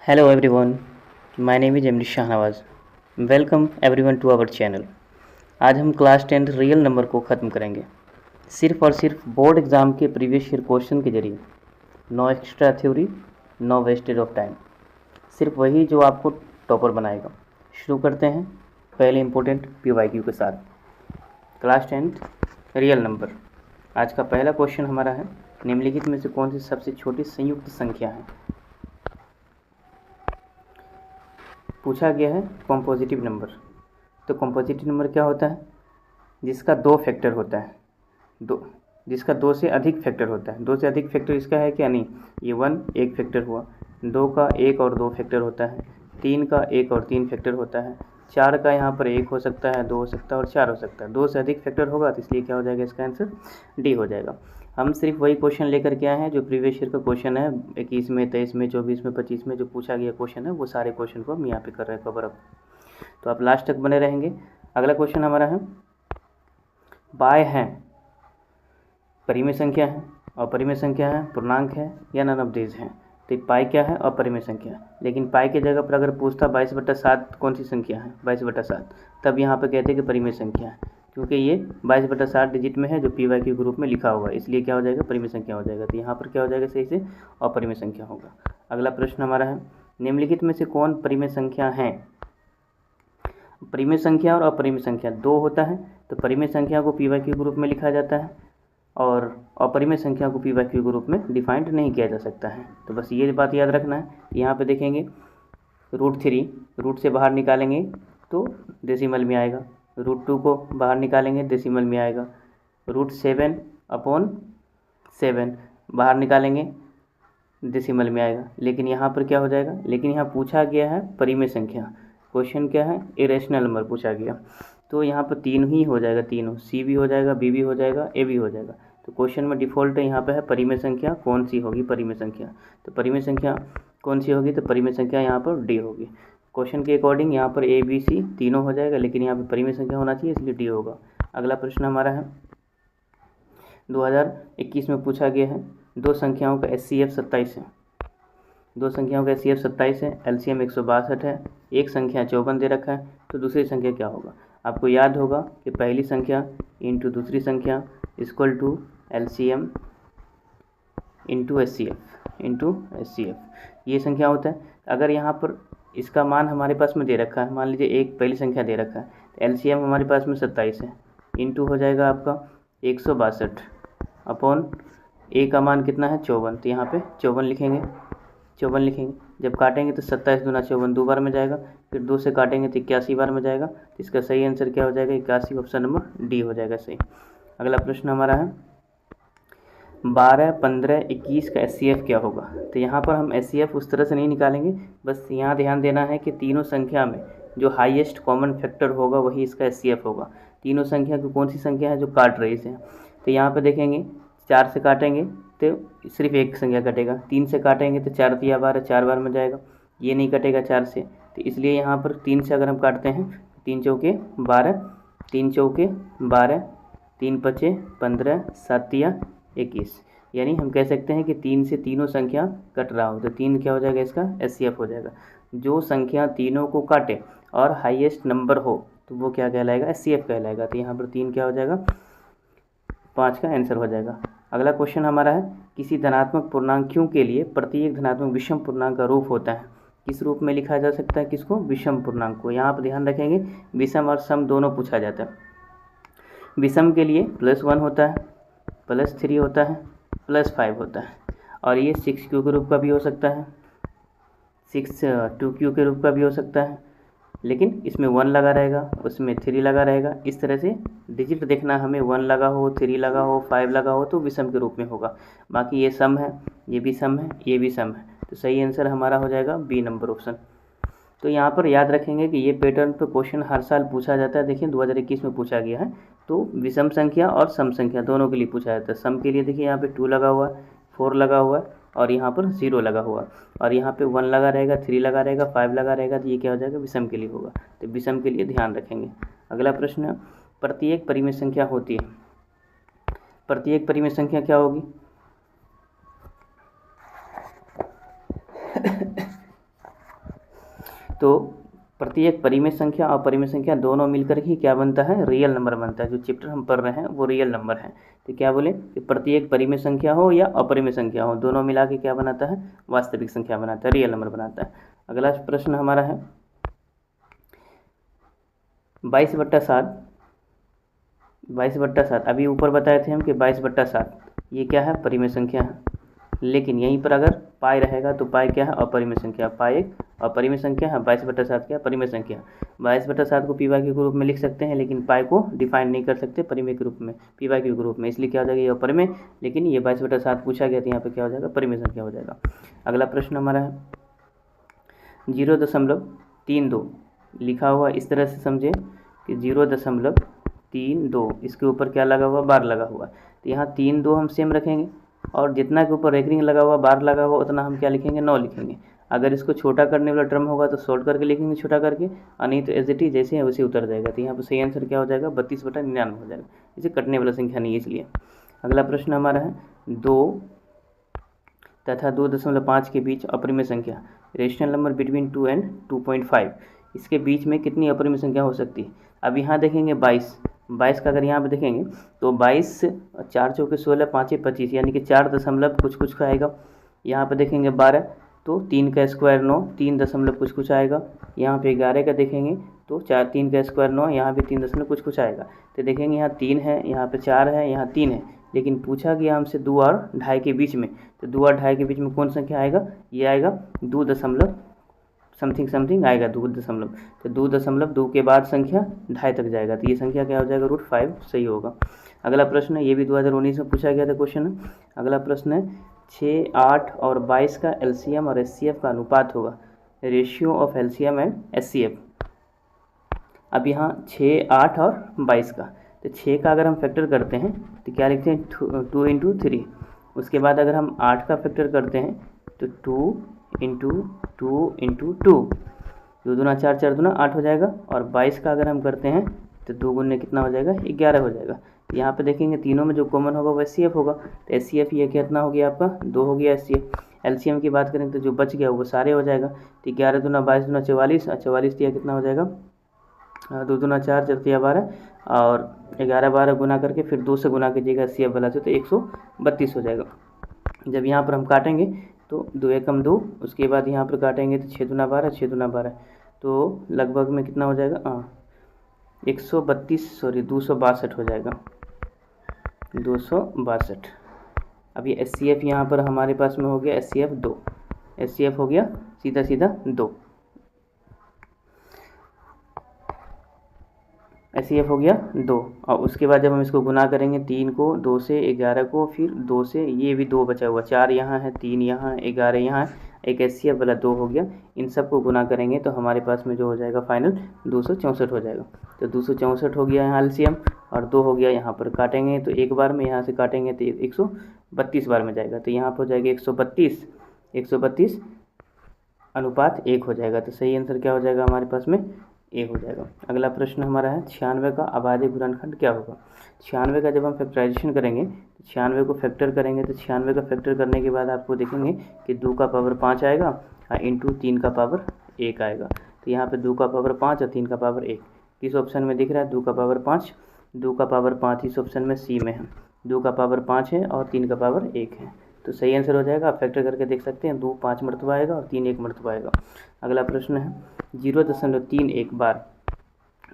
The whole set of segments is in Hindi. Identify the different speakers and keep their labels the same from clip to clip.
Speaker 1: Hello everyone, my name is Amrish Shahnawaz. Welcome everyone to our channel. आज हम क्लास 10 रियल नंबर को ख़त्म करेंगे सिर्फ और सिर्फ बोर्ड एग्ज़ाम के प्रीवियस ईयर क्वेश्चन के जरिए। No extra theory, no wastage of time, सिर्फ वही जो आपको टॉपर बनाएगा। शुरू करते हैं पहले इम्पोर्टेंट PYQ के साथ। Class 10 real number. आज का पहला क्वेश्चन हमारा है, निम्नलिखित में से कौन सी सबसे छोटी संयुक्त संख्या है। पूछा गया है कॉम्पोजिटिव नंबर। तो कॉम्पोजिटिव नंबर क्या होता है? जिसका दो फैक्टर होता है, जिसका दो से अधिक फैक्टर होता है। दो से अधिक फैक्टर इसका है क्या? नहीं। ये 1 एक फैक्टर हुआ, 2 का 1 और 2 फैक्टर होता है, 3 का 1 और 3 फैक्टर होता है, 4 का यहाँ पर 1 हो सकता है, 2 हो सकता है और 4 हो सकता है। 2 से अधिक फैक्टर होगा तो इसलिए क्या हो जाएगा? इसका आंसर डी हो जाएगा। हम सिर्फ वही क्वेश्चन लेकर के आए हैं जो प्रीवियस ईयर का क्वेश्चन है, 21 में, 23 में, 24 में, 25 में जो पूछा गया क्वेश्चन है, वो सारे क्वेश्चन को हम यहाँ पे कर रहे हैं कवर अप। तो आप लास्ट तक बने रहेंगे। अगला क्वेश्चन हमारा है, बाय हैं परिमेय संख्या है, अपरिमेय संख्या है, पूर्णांक है या नन ऑफ दीज हैं। तो पाई क्या है? अपरिमेय संख्या है। लेकिन पाई के जगह पर अगर पूछता 22/7 कौन सी संख्या है, 22/7, तब यहाँ पर कहते हैं कि परिमेय संख्या है, क्योंकि ये 22/7 डिजिट में है जो PYQ ग्रुप में लिखा हुआ है, इसलिए क्या हो जाएगा? परिमेय संख्या हो जाएगा। तो यहाँ पर क्या हो जाएगा? सही से अपरिमेय संख्या होगा। अगला प्रश्न हमारा है, निम्नलिखित में से कौन परिमेय संख्या है। परिमेय संख्या और अपरिमेय संख्या दो होता है, तो परिमेय संख्या को PYQ ग्रुप में लिखा जाता है और अपरिमेय संख्या को PYQ ग्रुप में डिफाइंड नहीं किया जा सकता है। तो बस ये बात याद रखना है। यहाँ पे देखेंगे √3 रूट से बाहर निकालेंगे तो डेसिमल में आएगा, √2 को बाहर निकालेंगे डेसिमल में आएगा, √7/7 बाहर निकालेंगे डेसिमल में आएगा। लेकिन यहाँ पर क्या हो जाएगा? लेकिन यहाँ पूछा गया है परिमेय संख्या, क्वेश्चन क्या है? इरेशनल नंबर पूछा गया, तो यहाँ पर 3 ही हो जाएगा, तीनों C भी हो जाएगा, B भी हो जाएगा, A भी हो जाएगा। तो क्वेश्चन में डिफ़ॉल्ट यहाँ पे है परिमेय संख्या कौन सी होगी? परिमेय संख्या। तो परिमेय संख्या कौन सी होगी? तो परिमेय संख्या यहाँ पर D होगी। क्वेश्चन के अकॉर्डिंग यहाँ पर A B C तीनों हो जाएगा, लेकिन यहाँ पर परिमेय संख्या होना चाहिए, इसलिए D होगा। अगला प्रश्न हमारा है, 2021 में पूछा गया है, दो संख्याओं का HCF 27 है। दो संख्याओं का HCF 27 है, LCM 162 है, एक संख्या 54 दे रखा है, तो दूसरी संख्या क्या होगा? आपको याद होगा कि पहली संख्या इंटू दूसरी संख्या equal to LCM into HCF ये संख्या होता है। अगर यहाँ पर इसका मान हमारे पास में दे रखा है, मान लीजिए एक पहली संख्या दे रखा है, तो LCM हमारे पास में 27 है, इंटू हो जाएगा आपका 162 अपॉन A का मान कितना है? 54, तो यहाँ पे 54 लिखेंगे। जब काटेंगे तो 27 दूना 54 दो बार में जाएगा, फिर 2 से काटेंगे तो 81 बार में जाएगा। तो इसका सही आंसर क्या हो जाएगा? 81, ऑप्शन नंबर D हो जाएगा सही। अगला प्रश्न हमारा है, 12, 15, 21 का HCF क्या होगा? तो यहाँ पर हम HCF उस तरह से नहीं निकालेंगे, बस यहाँ ध्यान देना है कि तीनों संख्या में जो हाईएस्ट कॉमन फैक्टर होगा वही इसका HCF होगा। तीनों संख्या की कौन सी संख्या है जो काट रही है? तो यहाँ पर देखेंगे 4 से काटेंगे तो सिर्फ एक संख्या कटेगा, 3 से काटेंगे तो 4 तिया 12 4 बार में जाएगा, ये नहीं कटेगा 4 से, तो इसलिए यहाँ पर 3 से अगर हम काटते हैं 3 चौके 12, 3 चौके 12, 3 पचे 15, 7 तिया 21, यानी हम कह सकते हैं कि 3 से तीनों संख्या कट रहा हो, तो 3 क्या हो जाएगा? इसका HCF हो जाएगा। जो संख्या तीनों को काटे और हाईएस्ट नंबर हो तो वो क्या कहलाएगा? HCF कहलाएगा। तो यहाँ पर 3 क्या हो जाएगा? 5 का आंसर हो जाएगा। अगला क्वेश्चन हमारा है, किसी धनात्मक पूर्णांक Q के लिए प्रत्येक धनात्मक विषम पूर्णांक का रूप होता है। किस रूप में लिखा जा सकता है? किसको? विषम पूर्णांक को। यहाँ पर ध्यान रखेंगे विषम और सम दोनों पूछा जाता है। विषम के लिए +1 होता है, +3 होता है, +5 होता है, और ये 6Q के रूप का भी हो सकता है, 2Q के रूप का भी हो सकता है, लेकिन इसमें 1 लगा रहेगा, उसमें 3 लगा रहेगा। इस तरह से डिजिट देखना हमें, 1 लगा हो, 3 लगा हो, 5 लगा हो तो विषम के रूप में होगा। बाकी ये सम है, ये भी सम है, ये भी सम है, तो सही आंसर हमारा हो जाएगा B नंबर ऑप्शन। तो यहाँ पर याद रखेंगे कि ये पैटर्न पे क्वेश्चन हर साल पूछा जाता है। देखिए 2021 में पूछा गया है, तो विषम संख्या और सम संख्या दोनों के लिए पूछा जाता है। सम के लिए देखिए यहाँ पे 2 लगा हुआ है, 4 लगा हुआ है और यहाँ पर 0 लगा हुआ, और यहाँ पे 1 लगा रहेगा, 3 लगा रहेगा, 5 लगा रहेगा, तो ये क्या हो जाएगा? विषम के लिए होगा। तो विषम के लिए ध्यान रखेंगे। अगला प्रश्न, प्रत्येक परिमेय संख्या होती है। प्रत्येक परिमेय संख्या क्या होगी? तो प्रत्येक परिमेय संख्या और परिमेय संख्या दोनों मिलकर ही क्या बनता है, रियल नंबर बनता है। जो चैप्टर हम पढ़ रहे हैं वो रियल नंबर है। तो क्या बोले कि प्रत्येक परिमेय संख्या हो या अपरिमेय संख्या हो, दोनों मिला के क्या बनाता है, वास्तविक संख्या बनाता है, रियल नंबर बनाता है। अगला प्रश्न हमारा है 22/7। 22/7 अभी ऊपर बताए थे हम कि 22/7 ये क्या है, परिमेय संख्या है। लेकिन यहीं पर अगर पाई रहेगा तो पाई क्या है, अपरिमेय संख्या। पाई एक अपरिमेय संख्या है, 22/7 क्या, परिमेय संख्या। 22/7 को पी वाई के रूप में लिख सकते हैं, लेकिन पाई को डिफाइन नहीं कर सकते परिमेय के रूप में, पी वाई के रूप में, इसलिए क्या हो जाएगा, ये अपरिमेय। लेकिन ये 22/7 पूछा गया तो यहाँ पे क्या हो जाएगा, परिमेय संख्या हो जाएगा। अगला प्रश्न हमारा है 0.32 लिखा हुआ इस तरह से समझे कि 0.32, इसके ऊपर क्या लगा हुआ, बार लगा हुआ। तो यहाँ 3 2 हम सेम रखेंगे, और जितना के ऊपर रेकरिंग लगा हुआ, बार लगा हुआ, उतना हम क्या लिखेंगे, 9 लिखेंगे। अगर इसको छोटा करने वाला टर्म होगा तो शॉर्ट करके लिखेंगे छोटा करके, और नहीं तो एज इट इज जैसे है वैसे उतर जाएगा। तो यहाँ पर सही आंसर क्या हो जाएगा, 32/99 हो जाएगा। इसे कटने वाला संख्या नहीं है इसलिए। अगला प्रश्न हमारा है 2 तथा 2.5 के बीच अपरिमेय संख्या, रेशनल नंबर बिटवीन 2 and 2.5, इसके बीच में कितनी अपरिमेय संख्या हो सकती है। अब यहाँ देखेंगे 22 का अगर यहाँ पे देखेंगे तो 22 4 चौके 16 5 25, यानी कि 4 दशमलव कुछ कुछ का आएगा। यहाँ पे देखेंगे 12 तो 3 का स्क्वायर 9, 3 दशमलव कुछ कुछ आएगा। यहाँ पे 11 का देखेंगे तो 3 का स्क्वायर 9, यहाँ पे 3 दशमलव कुछ कुछ आएगा। तो देखेंगे यहाँ 3 है, यहाँ पे 4 है, यहाँ 3 है, लेकिन पूछा गया हमसे 2 और 2.5 के बीच में। तो 2 और 2.5 के बीच में कौन संख्या आएगा, ये आएगा 2 दशमलव समथिंग आएगा, 2 दशमलव। तो 2.2 के बाद संख्या 2.5 तक जाएगा, तो ये संख्या क्या हो जाएगा, √5 सही होगा। अगला प्रश्न है, ये भी 2019 में पूछा गया था क्वेश्चन। अगला प्रश्न है 6, 8 और 22 का एलसीएम और एचसीएफ का अनुपात होगा, ratio of LCM and HCF. अब यहाँ 6, 8 और 22 का, तो 6 का अगर हम फैक्टर करते हैं तो क्या लिखते हैं, 2 × 3। उसके बाद अगर हम 8 का फैक्टर करते हैं तो 2 × 2 × 2, 2 दूना 4, 4 दूना 8 हो जाएगा। और 22 का अगर हम करते हैं तो 2 गुने कितना हो जाएगा, 11 हो जाएगा। तो यहाँ पे देखेंगे तीनों में जो कॉमन होगा वो एचसीएफ होगा। तो एचसीएफ ये कितना हो गया आपका, 2 हो गया एचसीएफ। एलसीएम की बात करें तो जो बच गया वो सारे हो जाएगा। तो 11 दूना 22 दूना 44, 44 दिया कितना हो जाएगा, 2 दूना 4, 4 तिया 12, और 11 12 गुना करके फिर 2 से गुना कीजिएगा एचसीएफ वाला से, तो 132 हो जाएगा। जब यहाँ पर हम काटेंगे तो 2 एकम 2, उसके बाद यहाँ पर काटेंगे तो 6 दूना 12, 6 दूना 12, तो लगभग में कितना हो जाएगा, 262 हो जाएगा, 262। अब ये एचसीएफ यहाँ पर हमारे पास में हो गया एचसीएफ 2, एचसीएफ हो गया सीधा 2, एचसीएफ हो गया 2। और उसके बाद जब हम इसको गुना करेंगे 3 को 2 से, 11 को फिर 2 से, ये भी 2 बचा हुआ, 4 यहाँ है, 3 यहाँ है, 11 यहाँ है, एक एचसीएफ वाला 2 हो गया। इन सब को गुना करेंगे तो हमारे पास में जो हो जाएगा फाइनल 264 हो जाएगा। तो 264 हो गया यहाँ एलसीएम, और 2 हो गया यहाँ पर। काटेंगे तो एक बार में, यहाँ से काटेंगे तो 132 बार में जाएगा। तो यहाँ पर हो जाएगा 132 अनुपात 1 हो जाएगा। तो सही आंसर क्या हो जाएगा हमारे पास में, 1 हो जाएगा। अगला प्रश्न हमारा है 96 का अभाज्य गुणनखंड क्या होगा। 96 का जब हम फैक्टराइजेशन करेंगे तो 96 को फैक्टर करेंगे, तो 96 का फैक्टर करने के बाद आपको देखेंगे कि 2 का पावर 5 आएगा और इंटू 3 का पावर 1 आएगा। तो यहाँ पे 2 का पावर 5 और 3 का पावर 1 किस ऑप्शन में दिख रहा है, 2 का पावर 5, 2 का पावर 5 इस ऑप्शन में सी में है। 2 का पावर 5 है और 3 का पावर 1 है, तो सही आंसर हो जाएगा। आप फैक्टर करके देख सकते हैं, 2 5 मरतबा आएगा और 3 1 मरतबा आएगा। अगला प्रश्न है 0.31 बार,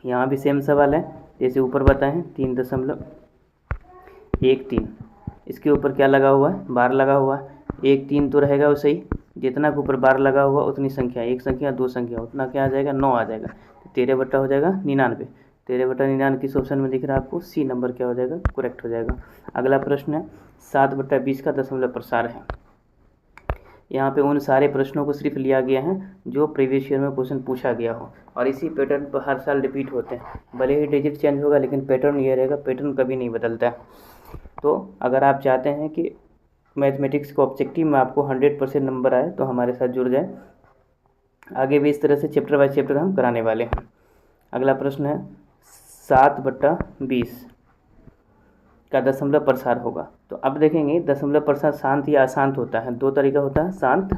Speaker 1: यहाँ भी सेम सवाल है जैसे ऊपर बताएं, 3.13। इसके ऊपर क्या लगा हुआ है, बार लगा हुआ है। 1 3 तो रहेगा वो सही, जितना के ऊपर बार लगा हुआ उतनी संख्या, एक संख्या 2 संख्या, उतना क्या आ जाएगा, 9 आ जाएगा। तो 13 बट्टा हो जाएगा 99। 13 बट्टा 99 किस ऑप्शन में दिख रहा है आपको, सी नंबर क्या हो जाएगा, करेक्ट हो जाएगा। अगला प्रश्न है 7/20 का दशमलव प्रसार है। यहाँ पे उन सारे प्रश्नों को सिर्फ लिया गया है जो प्रीवियस ईयर में क्वेश्चन पूछा गया हो, और इसी पैटर्न पर हर साल रिपीट होते हैं। भले ही डिजिट चेंज होगा लेकिन पैटर्न ये रहेगा, पैटर्न कभी नहीं बदलता है। तो अगर आप चाहते हैं कि मैथमेटिक्स के ऑब्जेक्टिव में आपको 100% नंबर आए तो हमारे साथ जुड़ जाए। आगे भी इस तरह से चैप्टर बाय चैप्टर हम कराने वाले हैं। अगला प्रश्न है 7/20 का दशमलव प्रसार होगा। तो अब देखेंगे दशमलव प्रसार शांत या अशांत होता है, 2 तरीका होता है, शांत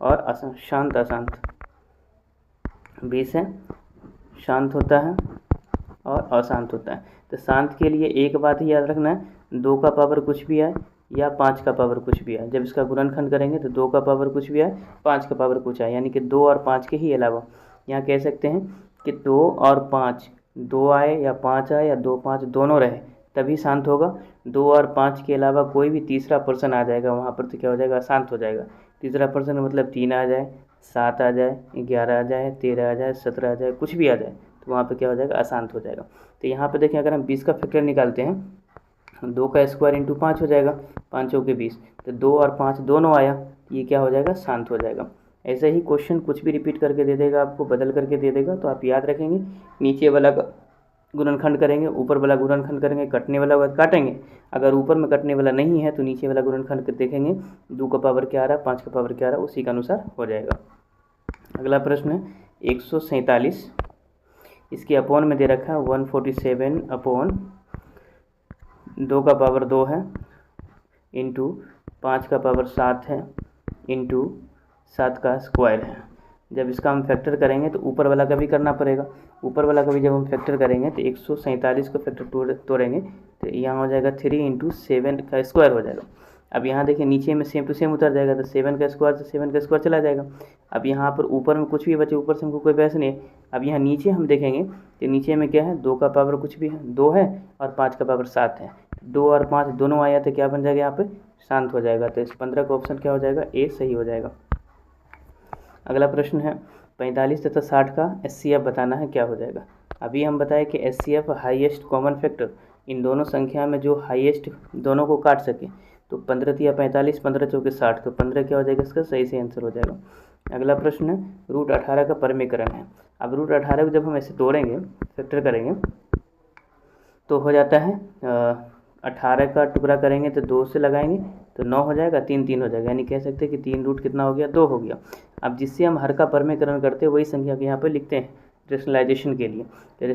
Speaker 1: और अशांत। शांत अशांत। 20 है, शांत होता है और अशांत होता है। तो शांत के लिए एक बात ही याद रखना है, 2 का पावर कुछ भी आए या 5 का पावर कुछ भी आए, जब इसका गुणनखंड करेंगे तो 2 का पावर कुछ भी आए, 5 का पावर कुछ आए, यानी कि 2 और 5 के ही अलावा यहाँ कह सकते हैं कि 2 और 5, 2 आए या 5 आए या 2 5 दोनों रहे तभी शांत होगा। 2 और 5 के अलावा कोई भी तीसरा पर्सन आ जाएगा वहाँ पर तो क्या हो जाएगा, अशांत हो जाएगा। तीसरा पर्सन मतलब 3 आ जाए, 7 आ जाए, 11 आ जाए, 13 आ जाए, 17 आ जाए, कुछ भी आ जाए तो वहाँ पर क्या हो जाएगा, अशांत हो जाएगा। तो यहाँ पर देखें, अगर हम 20 का फैक्टर निकालते हैं 2 का स्क्वायर इंटू 5 हो जाएगा, 5 चौके 20, तो 2 और 5 दोनों आया, ये क्या हो जाएगा, शांत हो जाएगा। ऐसे ही क्वेश्चन कुछ भी रिपीट करके दे देगा, आपको बदल करके दे देगा, तो आप याद रखेंगे, नीचे वाला गुणनखंड करेंगे, ऊपर वाला गुणनखंड करेंगे, कटने वाला काटेंगे। अगर ऊपर में कटने वाला नहीं है तो नीचे वाला गुणनखंड देखेंगे, 2 का पावर क्या आ रहा है, 5 का पावर क्या आ रहा है, उसी के अनुसार हो जाएगा। अगला प्रश्न है 147, इसके अपोन में दे रखा है 147 अपॉन 2 का पावर 2 है इंटू 5 का पावर 7 है इंटू 7 का स्क्वायर है। जब इसका हम फैक्टर करेंगे तो ऊपर वाला का भी करना पड़ेगा, ऊपर वाला का भी जब हम फैक्टर करेंगे तो 147 को फैक्टर तोड़ेंगे तो यहाँ हो जाएगा 3 इंटू 7 का स्क्वायर हो जाएगा। अब यहाँ देखिए नीचे में सेम टू सेम उतर जाएगा, तो 7 का स्क्वायर से 7 का स्क्वायर चला जाएगा। अब यहाँ पर ऊपर में कुछ भी बचे, ऊपर से हमको कोई बहस नहीं है। अब यहाँ नीचे हम देखेंगे तो नीचे में क्या है, 2 का पावर कुछ भी है 2 है और 5 का पावर 7 है, 2 और 5 दोनों आया तो क्या बन जाएगा, यहाँ पर शांत हो जाएगा। तो इस 15 का ऑप्शन क्या हो जाएगा, ए सही हो जाएगा। अगला प्रश्न है 45 तथा 60 का एचसीएफ बताना है, क्या हो जाएगा। अभी हम बताएं कि एचसीएफ हाईएस्ट कॉमन फैक्टर, इन दोनों संख्या में जो हाईएस्ट दोनों को काट सके, तो 15 या 45, 15 चौके 60, तो 15 क्या हो जाएगा, इसका सही से आंसर हो जाएगा। अगला प्रश्न है √18 का परमीकरण है। अब √18 को जब हम ऐसे तोड़ेंगे, फैक्टर करेंगे तो हो जाता है 18 का टुकड़ा करेंगे तो 2 से लगाएंगे तो 9 हो जाएगा, 3 3 हो जाएगा, यानी कह सकते हैं कि 3 रूट कितना हो गया, 2 हो गया। अब जिससे हम हर का परमीकरण करते हैं वही संख्या को यहाँ पर लिखते हैं रेशनलाइजेशन के लिए। तो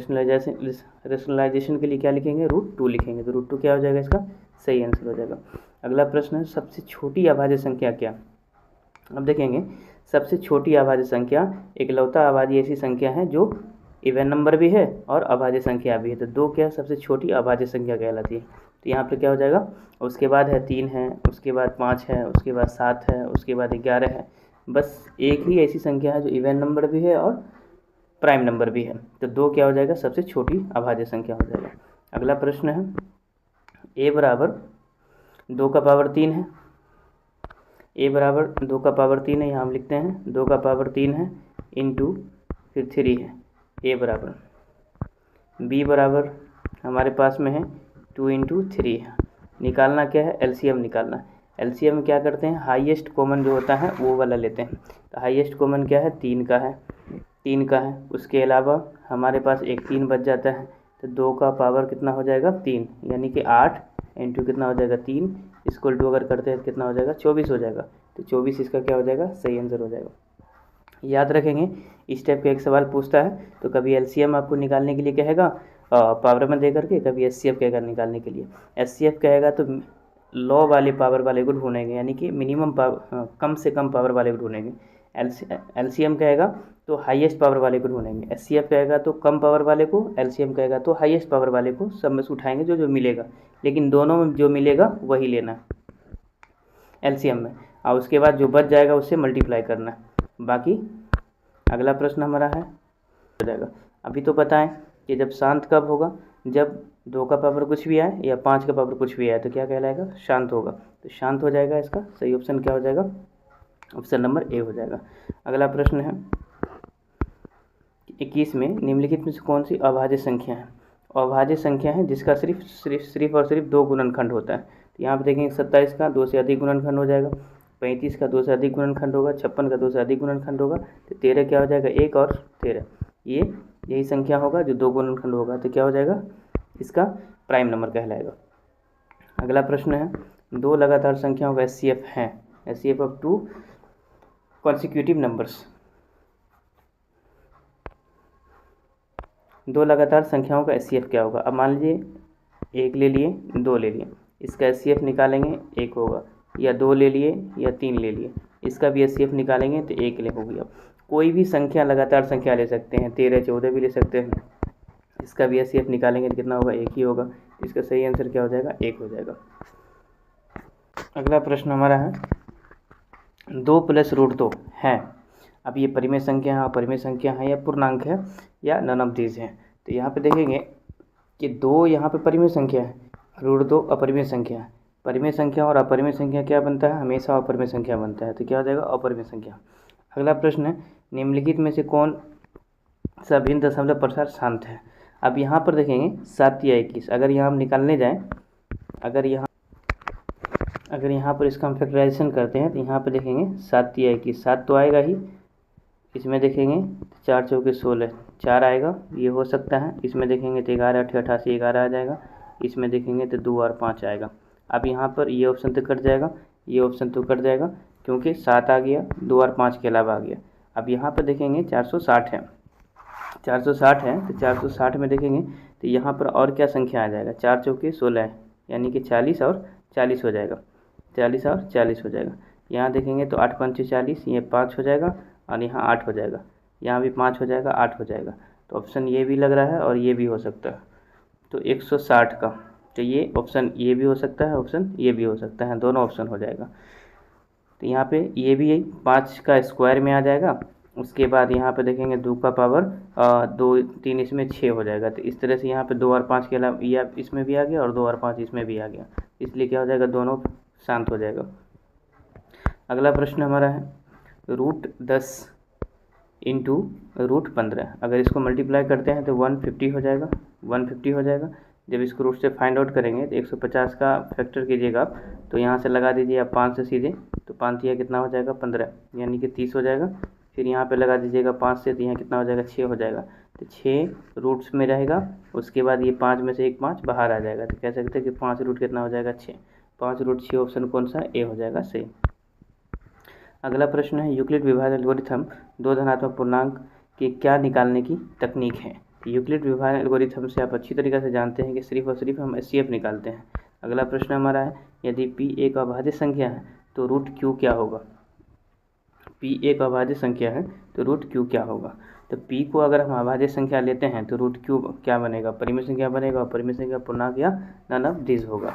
Speaker 1: रेशनलाइजेशन के लिए क्या लिखेंगे, √2 लिखेंगे, तो √2 क्या हो जाएगा, इसका सही आंसर हो जाएगा। अगला प्रश्न है सबसे छोटी अभाज्य संख्या क्या। अब देखेंगे सबसे छोटी अभाज्य संख्या, एकलौता अभाज्य ऐसी संख्या है जो इवन नंबर भी है और अभाज्य संख्या भी है, तो 2 क्या सबसे छोटी अभाज्य संख्या कहलाती है। तो यहाँ पे क्या हो जाएगा, उसके बाद है 3 है, उसके बाद 5 है, उसके बाद 7 है, उसके बाद 11 है, बस एक ही ऐसी संख्या है जो इवन नंबर भी है और प्राइम नंबर भी है, तो 2 क्या हो जाएगा, सबसे छोटी अभाज्य संख्या हो जाएगा। अगला प्रश्न है a बराबर 2 का पावर 3 है, a बराबर 2 का पावर 3 है, यहाँ हम लिखते हैं 2 का पावर 3 है इंटू फिर 3 है, a बराबर, b बराबर हमारे पास में है 2 इंटू 3 है। निकालना क्या है, एलसीएम निकालना है। एलसीएम में क्या करते हैं, हाईएस्ट कॉमन जो होता है वो वाला लेते हैं। तो हाईएस्ट कॉमन क्या है, 3 का है, 3 का है, उसके अलावा हमारे पास एक 3 बच जाता है, तो 2 का पावर कितना हो जाएगा, 3, यानी कि 8 इंटू कितना हो जाएगा, 3 इसको टू अगर करते हैं कितना हो जाएगा, 24 हो जाएगा। तो 24 इसका क्या हो जाएगा, सही आंसर हो जाएगा। याद रखेंगे इस टाइप का एक सवाल पूछता है तो कभी एलसीएम आपको निकालने के लिए कहेगा पावर में दे करके, कभी एचसीएफ कहेगा निकालने के लिए। एचसीएफ कहेगा तो लॉ वाले पावर वाले को ढूंढेंगे, यानी कि मिनिमम पावर, कम से कम पावर वाले को ढूंढेंगे। एलसीएम कहेगा तो हाईएस्ट पावर वाले को ढूंढेंगे, एचसीएफ कहेगा तो कम पावर वाले को, एलसीएम कहेगा तो हाईएस्ट पावर वाले को, सब में से उठाएंगे जो जो मिलेगा, लेकिन दोनों में जो मिलेगा वही लेना है एलसीएम में, और उसके बाद जो बच जाएगा उससे मल्टीप्लाई करना है बाकी। अगला प्रश्न हमारा है हो जाएगा। अभी तो बताएं कि जब शांत कब होगा, जब 2 का पावर कुछ भी आए या 5 का पावर कुछ भी आए तो क्या कहलाएगा, शांत होगा। तो शांत हो जाएगा, इसका सही ऑप्शन क्या हो जाएगा, ऑप्शन नंबर ए हो जाएगा। अगला प्रश्न है 21 में निम्नलिखित में से कौन सी अभाज्य संख्या है। अभाज्य संख्या है जिसका सिर्फ और सिर्फ 2 गुणनखंड होता है। तो यहाँ पे देखेंगे 27 का 2 से अधिक गुणनखंड हो जाएगा, 35 का 2 से अधिक गुणनखंड होगा, 56 का 2 से अधिक गुणनखंड होगा, तो 13 क्या हो जाएगा, 1 और 13, ये यही संख्या होगा जो 2 गुणनखंड होगा, तो क्या हो जाएगा, इसका प्राइम नंबर कहलाएगा। अगला प्रश्न है 2 लगातार संख्याओं का एचसीएफ है, एचसीएफ ऑफ 2 कॉन्सिक्यूटिव नंबर्स। 2 लगातार संख्याओं का एचसीएफ क्या होगा। अब मान लीजिए 1 ले लिए, 2 ले लिए, इसका एचसीएफ निकालेंगे 1 होगा, या 2 ले लिए या 3 ले लिए, इसका भी एचसीएफ निकालेंगे तो 1 ले हो गया। कोई भी संख्या लगातार संख्या ले सकते हैं, 13 14 भी ले सकते हैं। इसका भी HCF निकालेंगे तो कितना होगा, 1 ही होगा। इसका सही आंसर क्या हो जाएगा, 1 हो जाएगा। अगला प्रश्न हमारा है 2 + √2 है। अब ये परिमेय संख्या है, अपरिमेय संख्या है, या पूर्णांक है, या नन ऑफ दीज है। तो यहाँ पे देखेंगे कि 2 यहाँ पे परिमेय संख्या है, √2 अपरिमेय संख्या है। परिमेय संख्या और अपरिमेय संख्या क्या बनता है, हमेशा अपरिमेय संख्या बनता है, तो क्या हो जाएगा, अपरिमेय संख्या। अगला प्रश्न है निम्नलिखित में से कौन सा भिन्न दशमलव प्रसार शांत है। अब यहाँ पर देखेंगे 7 या 21, अगर यहाँ हम निकालने जाएँ, अगर यहाँ पर इसका हम फैक्टराइजेशन करते हैं तो यहाँ पर देखेंगे 7 या 21, 7 तो आएगा ही। इसमें देखेंगे 4 चौके 16, 4 आएगा, ये हो सकता है। इसमें देखेंगे तो 11 8 88, 11 आ जाएगा। इसमें देखेंगे तो 2 और 5 आएगा। अब यहाँ पर ये ऑप्शन तो कट जाएगा, ये ऑप्शन तो कट जाएगा, क्योंकि 7 आ गया, 2 और 5 के अलावा आ गया। अब यहाँ पर देखेंगे 460 है, 460 है, तो 460 में देखेंगे तो यहाँ पर और क्या संख्या आ जाएगा, 4 चौके 16 है, यानी कि 40 और 40 हो जाएगा, 40 और 40 हो जाएगा। यहाँ देखेंगे तो 8 5 40, ये 5 हो जाएगा, और यहाँ 8 हो जाएगा, यहाँ भी 5 हो जाएगा, 8 हो जाएगा। तो ऑप्शन ये भी लग रहा है और ये भी हो सकता है। तो 160 का, तो ये ऑप्शन ये भी हो सकता है, ऑप्शन ये भी हो सकता है, दोनों ऑप्शन हो जाएगा। तो यहाँ पे ये भी 5 का स्क्वायर में आ जाएगा। उसके बाद यहाँ पे देखेंगे 2 का पावर 2 3, इसमें 6 हो जाएगा। तो इस तरह से यहाँ पे 2 और 5 के अलावा ये इसमें भी आ गया, और 2 और 5 इसमें भी आ गया, इसलिए क्या हो जाएगा, दोनों शांत हो जाएगा। अगला प्रश्न हमारा है √10 × √15। अगर इसको मल्टीप्लाई करते हैं तो 150 हो जाएगा, 150 हो जाएगा। जब इसको रूट से फाइंड आउट करेंगे तो 150 का फैक्टर कीजिएगा आप, तो यहाँ से लगा दीजिए आप 5 से सीधे, तो 5 या कितना हो जाएगा, 15, यानी कि 30 हो जाएगा। फिर यहाँ पे लगा दीजिएगा 5 से, तो यहाँ कितना हो जाएगा, 6 हो जाएगा। तो 6 रूट्स में रहेगा, उसके बाद ये 5 में से एक 5 बाहर आ जाएगा। तो कह सकते हैं कि 5 रूट कितना हो जाएगा, 6, 5 रूट 6, ऑप्शन कौन सा, ए हो जाएगा सही। अगला प्रश्न है यूक्लिड विभाजन एल्गोरिथम 2 धनात्मक पूर्णांक के क्या निकालने की तकनीक है। यूक्लिड विभाजन एल्गोरिथम से आप अच्छी तरीके से जानते हैं कि सिर्फ और सिर्फ हम HCF निकालते हैं। अगला प्रश्न हमारा है यदि P एक अभाज्य संख्या है तो √Q क्या होगा। P एक अभाज्य संख्या है तो √Q क्या होगा। तो P को अगर हम अभाज्य संख्या लेते हैं तो √Q क्या बनेगा, परिमेय संख्या बनेगा, और परिमेय संख्या पूर्णांक या नन ऑफ दीज होगा।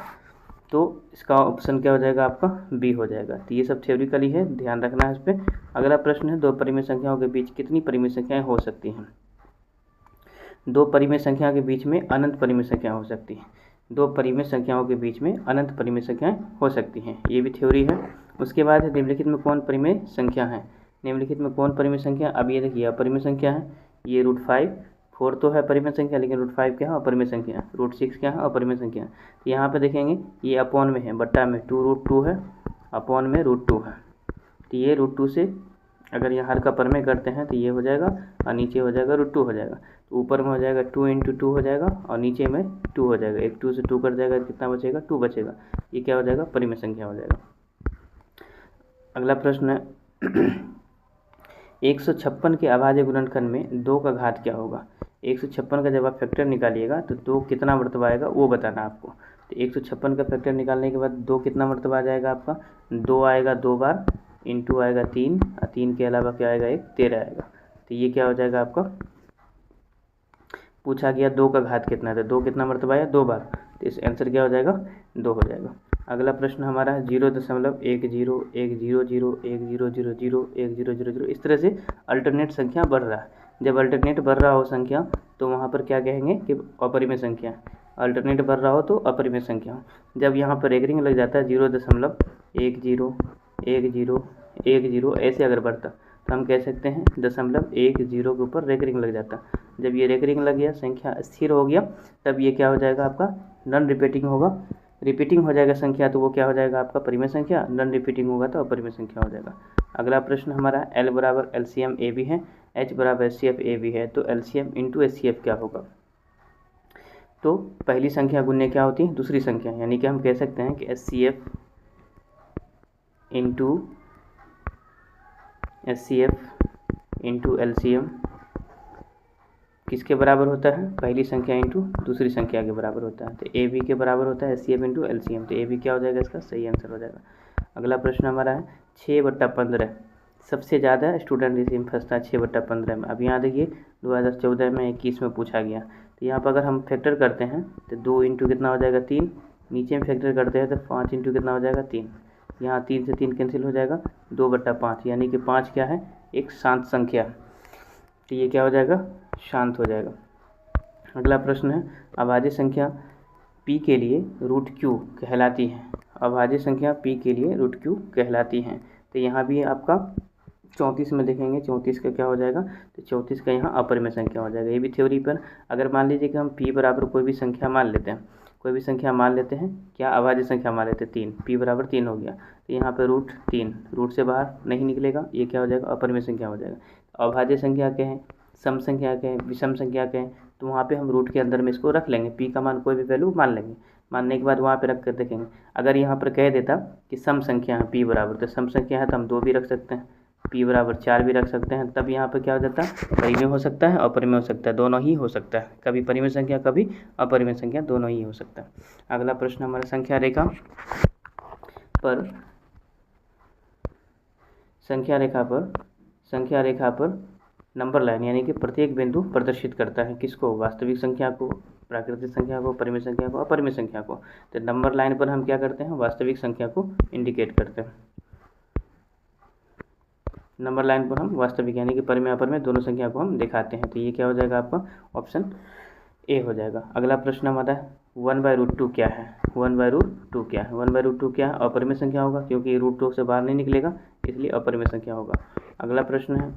Speaker 1: तो इसका ऑप्शन क्या हो जाएगा, आपका बी हो जाएगा। तो ये सब थ्योरिकली है, ध्यान रखना है इस पर। अगला प्रश्न है 2 परिमेय संख्याओं के बीच कितनी परिमेय संख्याएं हो सकती हैं। 2 परिमेय संख्या के बीच में अनंत परिमेय संख्या हो सकती है। 2 परिमेय संख्याओं के बीच में अनंत परिमेय संख्याएं हो सकती हैं, ये भी थ्योरी है। उसके बाद है निम्नलिखित में कौन परिमेय संख्या है। निम्नलिखित में कौन परिमेय संख्या, अब ये देखिए अपरिमेय संख्या है, ये √5, 4 तो है परिमेय संख्या, लेकिन √5 क्या है, अपरिमेय संख्या। √6 क्या है, अपरिमेय संख्या। तो यहाँ पे देखेंगे ये अपॉन में है, बट्टा में 2√2 है, अपॉन में √2 है। तो ये √2 से अगर यहाँ हर का परिमेय करते हैं तो ये हो जाएगा, और नीचे हो जाएगा √2 हो जाएगा। तो ऊपर में हो जाएगा 2 × 2 हो जाएगा, और नीचे में 2 हो जाएगा। एक 2 से 2 कट जाएगा, कितना बचेगा, 2 बचेगा। ये क्या हो जाएगा, परिमेय संख्या हो जाएगा। अगला प्रश्न है 156 के अभाज्य गुणनखंड में 2 का घात क्या होगा। 156 का जब आप फैक्टर निकालिएगा तो 2 कितना मरतबा आएगा वो बताना आपको। तो 156 का फैक्टर निकालने के बाद 2 कितना मरतबा आ जाएगा आपका, 2 आएगा 2 बार, इंटू आएगा 3, और 3 के अलावा क्या आएगा, 1 13 आएगा। तो ये क्या हो जाएगा आपका, पूछा गया 2 का घात कितना है, तो 2 कितना मरतबा आया, 2 बार। तो इस आंसर क्या हो जाएगा, 2 हो जाएगा। अगला प्रश्न हमारा है 0.101010001000 इस तरह से अल्टरनेट संख्या बढ़ रहा है। जब अल्टरनेट बढ़ रहा हो संख्या तो वहाँ पर क्या कहेंगे कि अपरिमेय संख्या। अल्टरनेट बढ़ रहा हो तो अपरिमेय संख्या। जब यहाँ पर रेगरिंग लग जाता है 0.101010 ऐसे अगर बढ़ता तो हम कह सकते हैं 0.10 के ऊपर रेगरिंग लग जाता। जब ये रेगरिंग लग गया, संख्या स्थिर हो गया, तब ये क्या हो जाएगा आपका, नॉन रिपीटिंग होगा। रिपीटिंग हो जाएगा संख्या तो वो क्या हो जाएगा आपका, परिमेय संख्या। नॉन रिपीटिंग होगा तो अपरिमेय संख्या हो जाएगा। अगला प्रश्न हमारा L बराबर LCM AB है, H बराबर HCF AB है, तो LCM × HCF क्या होगा। तो पहली संख्या गुणने क्या होती है, दूसरी संख्या, यानी कि हम कह सकते हैं कि HCF × LCM किसके बराबर होता है, पहली संख्या इंटू दूसरी संख्या के बराबर होता है। तो AB के बराबर होता है HCF × LCM। तो AB क्या हो जाएगा, इसका सही आंसर हो जाएगा। अगला प्रश्न हमारा है 6/15 सबसे ज़्यादा स्टूडेंट इसी में फंसता है 6/15 में। अब यहाँ देखिए 2014 में 21 में पूछा गया, तो यहाँ पर अगर हम फैक्टर करते हैं तो 2 इंटू कितना हो जाएगा 3, नीचे में फैक्टर करते हैं तो 5 इंटू कितना हो जाएगा 3, यहाँ 3 से 3 कैंसिल हो जाएगा 2/5, यानी कि 5 क्या है एक शांत संख्या, तो ये क्या हो जाएगा शांत हो जाएगा। अगला प्रश्न है अभाज्य संख्या p के लिए रूट q कहलाती है। अभाज्य संख्या p के लिए रूट q कहलाती हैं, तो यहाँ भी आपका 34 में देखेंगे 34 का क्या हो जाएगा, तो 34 का यहाँ अपरिमेय संख्या हो जाएगा। ये भी थ्योरी पर अगर मान लीजिए कि हम p बराबर कोई भी संख्या मान लेते हैं, कोई भी संख्या मान लेते हैं, क्या अभाज्य संख्या मान लेते हैं 3, p बराबर 3 हो गया, तो यहाँ पे रूट 3 रूट से बाहर नहीं निकलेगा, ये क्या हो जाएगा अपरिमेय संख्या हो जाएगा। अभाज्य संख्या क्या है, सम संख्या क्या है, विषम संख्या क्या है, तो वहाँ पे हम रूट के अंदर में इसको रख लेंगे, p का मान कोई भी वैल्यू मान लेंगे, मानने के बाद वहाँ पे रख कर देखेंगे। अगर यहाँ पर कह देता कि सम संख्या है p बराबर, तो सम संख्या है तो हम 2 भी रख सकते हैं, p बराबर 4 भी रख सकते हैं, तब यहाँ पर क्या हो जाता है परिमेय हो सकता है अपरिमेय हो सकता है, दोनों ही हो सकता है, कभी परिमेय संख्या कभी अपरिमेय संख्या दोनों ही हो सकता है। अगला प्रश्न हमारा संख्या रेखा पर नंबर लाइन यानी कि प्रत्येक बिंदु प्रदर्शित करता है किसको, वास्तविक संख्या को, प्राकृतिक संख्या को, परिमेय संख्या को, अपरिमेय संख्या को। तो नंबर लाइन पर हम क्या करते हैं वास्तविक संख्या को इंडिकेट करते हैं, नंबर लाइन पर हम वास्तविक यानी कि परिमेय अपरिमेय दोनों संख्या को हम दिखाते हैं, तो ये क्या हो जाएगा आपका ऑप्शन ए हो जाएगा। अगला प्रश्न हमारा 1/√2 क्या है, 1/√2 क्या है, 1/√2 क्या है अपरिमेय संख्या होगा, क्योंकि √2 से बाहर नहीं निकलेगा इसलिए अपरिमेय संख्या होगा। अगला प्रश्न है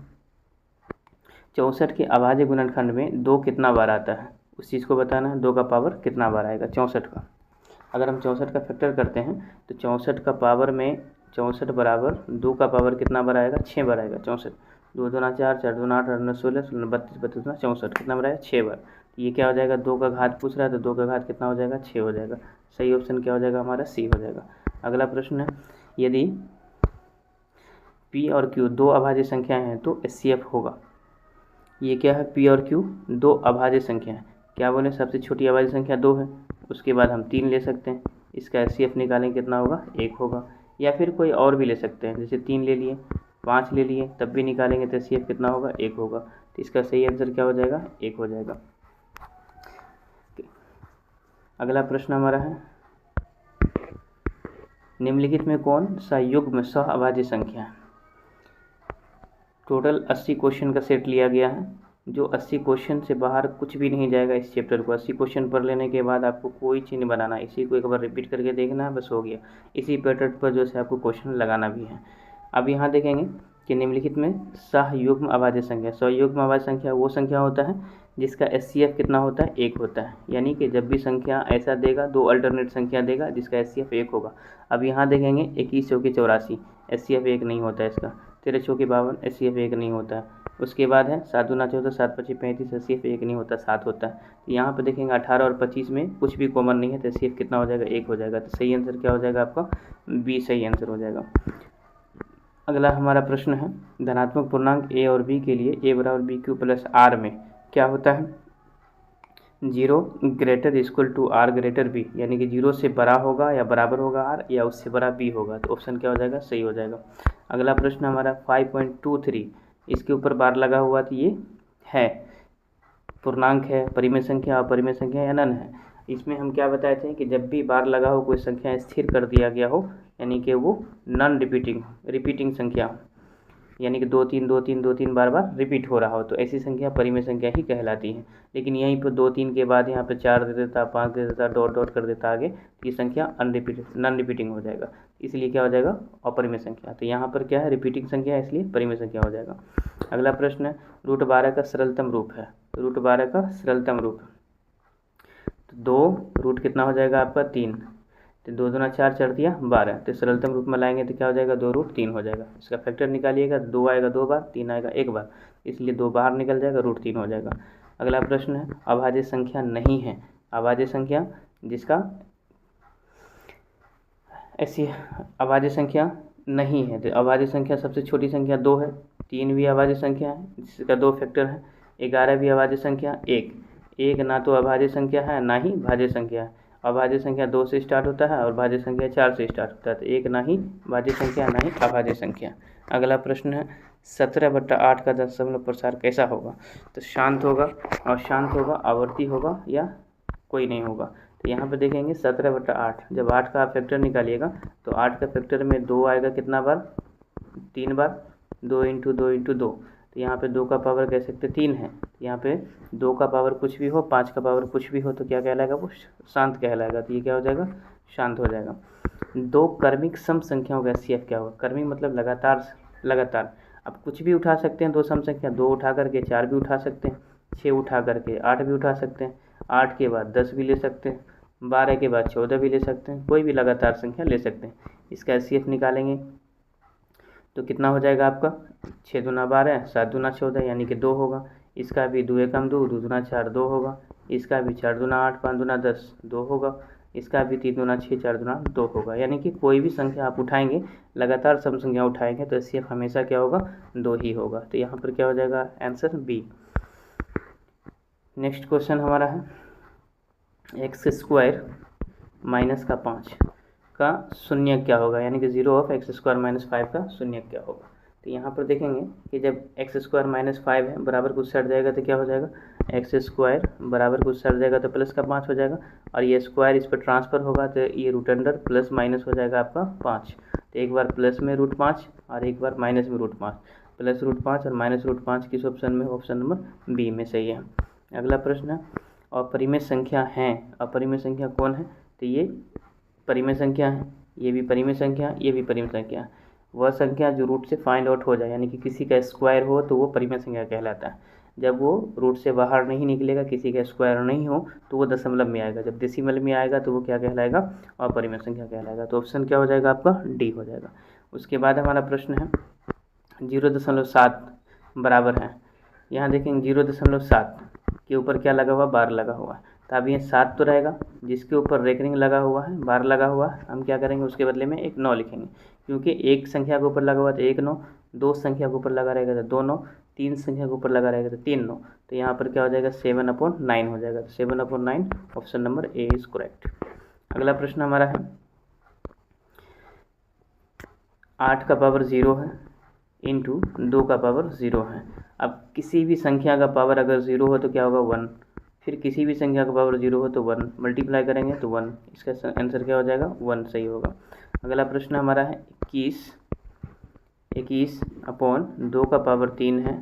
Speaker 1: 64 के अभाज्य गुणनखंड में 2 कितना बार आता है, उस चीज़ को बताना है, 2 का पावर कितना बार आएगा 64 का। अगर हम 64 का फैक्टर करते हैं तो 64 का पावर में 64 बराबर 2 का पावर कितना बार आएगा 6 बार आएगा। 64 2 दूना 4, 4 दूना 8, 8 दूना 16, 16 32, 32 दूना 64 कितना बार आएगा 6 बार। ये क्या हो जाएगा 2 का घात पूछ रहा है, तो 2 का घात कितना हो जाएगा 6 हो जाएगा। सही ऑप्शन क्या हो जाएगा हमारा सी हो जाएगा। अगला प्रश्न है यदि p और q 2 अभाज्य संख्याएँ हैं तो HCF होगा। ये क्या है p और q 2 अभाज्य संख्या है, क्या बोले सबसे छोटी अभाज्य संख्या 2 है, उसके बाद हम 3 ले सकते हैं, इसका HCF निकालें कितना होगा 1 होगा, या फिर कोई और भी ले सकते हैं, जैसे 3 ले लिए 5 ले लिए तब भी निकालेंगे तो HCF कितना होगा 1 होगा, तो इसका सही आंसर क्या हो जाएगा 1 हो जाएगा। अगला प्रश्न हमारा है निम्नलिखित में कौन सा युग्म सह अभाज्य संख्या है। टोटल 80 क्वेश्चन का सेट लिया गया है, जो 80 क्वेश्चन से बाहर कुछ भी नहीं जाएगा। इस चैप्टर को 80 क्वेश्चन पढ़ लेने के बाद आपको कोई चीज़ नहीं बनाना, इसी को एक बार रिपीट करके देखना है, बस हो गया। इसी पैटर्न पर जो है आपको क्वेश्चन लगाना भी है। अब यहाँ देखेंगे कि निम्नलिखित में सहयुग्म अभाज्य संख्या, सहयुग्म अभाज्य संख्या वो संख्या होता है जिसका HCF कितना होता है 1 होता है, यानी कि जब भी संख्या ऐसा देगा 2 अल्टरनेट संख्या देगा जिसका HCF 1 होगा। अब यहाँ देखेंगे 21 चौके 84 HCF 1 नहीं होता है, इसका 13 चौके 52 HCF 1 नहीं होता है। उसके बाद है 7 दूना 14, 7 पच्चीस 35 HCF 1 नहीं होता 7 होता है। तो यहाँ पर देखेंगे 18 और 25 में कुछ भी कॉमन नहीं है, तो HCF कितना हो जाएगा 1 हो जाएगा। तो सही आंसर क्या हो जाएगा आपका बी सही आंसर हो जाएगा। अगला हमारा प्रश्न है धनात्मक पूर्णांक a और b के लिए a बराबर BQ प्लस R में क्या होता है 0 greater equal to R greater B, यानी कि 0 से बड़ा होगा या बराबर होगा R या उससे बड़ा B होगा, तो ऑप्शन क्या हो जाएगा सही हो जाएगा। अगला प्रश्न हमारा 5.23 इसके ऊपर बार लगा हुआ, तो ये है पूर्णांक है, परिमेय संख्या, अपरिमेय संख्या या नन है। इसमें हम क्या बताए थे कि जब भी बार लगा हो कोई संख्या स्थिर कर दिया गया हो, यानी कि वो नॉन रिपीटिंग संख्या हो, यानी कि 2 3 2 3 2 3 बार बार रिपीट हो रहा हो, तो ऐसी संख्या परिमेय संख्या ही कहलाती है। लेकिन यहीं पर 2 3 के बाद यहाँ पे 4 दे देता, 5 दे देता, डॉट डॉट कर देता आगे, तो ये संख्या नॉन रिपीटिंग हो जाएगा, इसलिए क्या हो जाएगा अपरिमेय संख्या। तो यहाँ पर क्या है रिपीटिंग संख्या है, इसलिए परिमेय संख्या हो जाएगा। अगला प्रश्न है √12 का सरलतम रूप है, √12 का सरलतम रूप, तो 2 रूट कितना हो जाएगा आपका 3, तो 2 दूना 4, 4 दिया 12, तो सरलतम रूप में लाएंगे तो क्या हो जाएगा 2√3 हो जाएगा। इसका फैक्टर निकालिएगा, 2 आएगा 2 बार, 3 आएगा 1 बार, इसलिए 2 बाहर निकल जाएगा, √3 हो जाएगा। अगला प्रश्न है अभाज्य संख्या नहीं है, अभाज्य संख्या जिसका ऐसी अभाज्य संख्या नहीं है, तो अभाज्य संख्या सबसे छोटी संख्या 2 है, 3 भी अभाज्य संख्या है जिसका 2 फैक्टर है, 11 भी अभाज्य संख्या, 1 ना तो अभाज्य संख्या है ना ही भाज्य संख्या है। अभाज्य संख्या 2 से स्टार्ट होता है और भाज्य संख्या 4 से स्टार्ट होता है, तो 1 ना ही भाज्य संख्या ना ही अभाज्य संख्या। अगला प्रश्न है 17/8 का दशमलव प्रसार कैसा होगा? तो शांत होगा, अशांत होगा, आवर्ती होगा या कोई नहीं होगा। तो यहाँ पे देखेंगे 17/8, जब 8 का आप फैक्टर निकालिएगा तो 8 का फैक्टर में 2 आएगा, कितना बार? 3 बार, 2 × 2 × 2। तो यहाँ पे 2 का पावर कह सकते 3 है, यहाँ पे 2 का पावर कुछ भी हो, 5 का पावर कुछ भी हो तो क्या कहलाएगा? वो शांत कहलाएगा। तो ये क्या हो जाएगा? शांत हो जाएगा। 2 क्रमिक सम संख्याओं का HCF क्या होगा? क्रमिक मतलब लगातार। अब कुछ भी उठा सकते हैं 2 सम संख्या, 2 उठा करके 4 भी उठा सकते हैं, 6 उठा करके 8 भी उठा सकते हैं, 8 के बाद 10 भी ले सकते हैं, 12 के बाद 14 भी ले सकते हैं, कोई भी लगातार संख्या ले सकते हैं। इसका HCF निकालेंगे तो कितना हो जाएगा आपका? 6 दूना 12, 7 दूना 14, यानी कि 2 होगा। इसका भी 2 एकम 2, 2 दूना 4, 2 होगा। इसका भी 4 दूना 8, 5 दूना 10, 2 होगा। इसका भी 3 दूना 6, 4 दूना 2 होगा। यानी कि कोई भी संख्या आप उठाएंगे, लगातार सम संख्या उठाएंगे तो HCF हमेशा क्या होगा? 2 ही होगा। तो यहाँ पर क्या हो जाएगा? Answer B. नेक्स्ट क्वेश्चन हमारा है x² माइनस का 5 का शून्य क्या होगा? यानी कि 0 ऑफ x² माइनस 5 का शून्य क्या होगा? तो यहाँ पर देखेंगे कि जब x² माइनस 5 है बराबर कुछ सट जाएगा तो क्या हो जाएगा? x² बराबर कुछ सट जाएगा तो प्लस का 5 हो जाएगा, और ये स्क्वायर इस पर ट्रांसफ़र होगा तो ये रूट अंडर प्लस माइनस हो जाएगा आपका 5। तो एक बार प्लस में √5 और एक बार माइनस में √5। प्लस √5 और माइनस √5 किस ऑप्शन में? ऑप्शन नंबर बी में सही है। अगला प्रश्न है अपरिमेय संख्या है। अपरिमेय संख्या कौन है? तो ये परिमेय संख्या है, ये भी परिमेय संख्या, ये भी परिमेय संख्या है। वह संख्या जो रूट से फाइंड आउट हो जाए, यानी कि किसी का स्क्वायर हो तो वो परिमेय संख्या कहलाता है। जब वो रूट से बाहर नहीं निकलेगा, किसी का स्क्वायर नहीं हो तो वो दशमलव में आएगा। जब डेसिमल में आएगा तो वो क्या कहलाएगा? अपरिमेय संख्या कहलाएगा। तो ऑप्शन क्या हो जाएगा आपका? डी हो जाएगा। उसके बाद हमारा प्रश्न है 0.7 बराबर है। यहाँ देखेंगे 0.7 के ऊपर क्या लगा हुआ? बार लगा हुआ है। तो अब ये 7 तो रहेगा, जिसके ऊपर रेकरिंग लगा हुआ है, बार लगा हुआ है, हम क्या करेंगे? उसके बदले में एक 9 लिखेंगे, क्योंकि एक संख्या के ऊपर लगा हुआ तो 1 9, 2 संख्या के ऊपर लगा रहेगा तो 2 9, 3 संख्या के ऊपर लगा रहेगा तो 3 9। तो यहाँ पर क्या हो जाएगा? 7/9 हो जाएगा। तो 7/9 option number A is correct. अगला प्रश्न हमारा है 8 का पावर 0 है इंटू 2 का पावर 0 है। अब किसी भी संख्या का पावर अगर 0 हो तो क्या होगा? 1। फिर किसी भी संख्या का पावर 0 हो तो 1 मल्टीप्लाई करेंगे तो 1। इसका आंसर क्या हो जाएगा? 1 सही होगा। अगला प्रश्न हमारा है 21 अपॉन 2 का पावर 3 है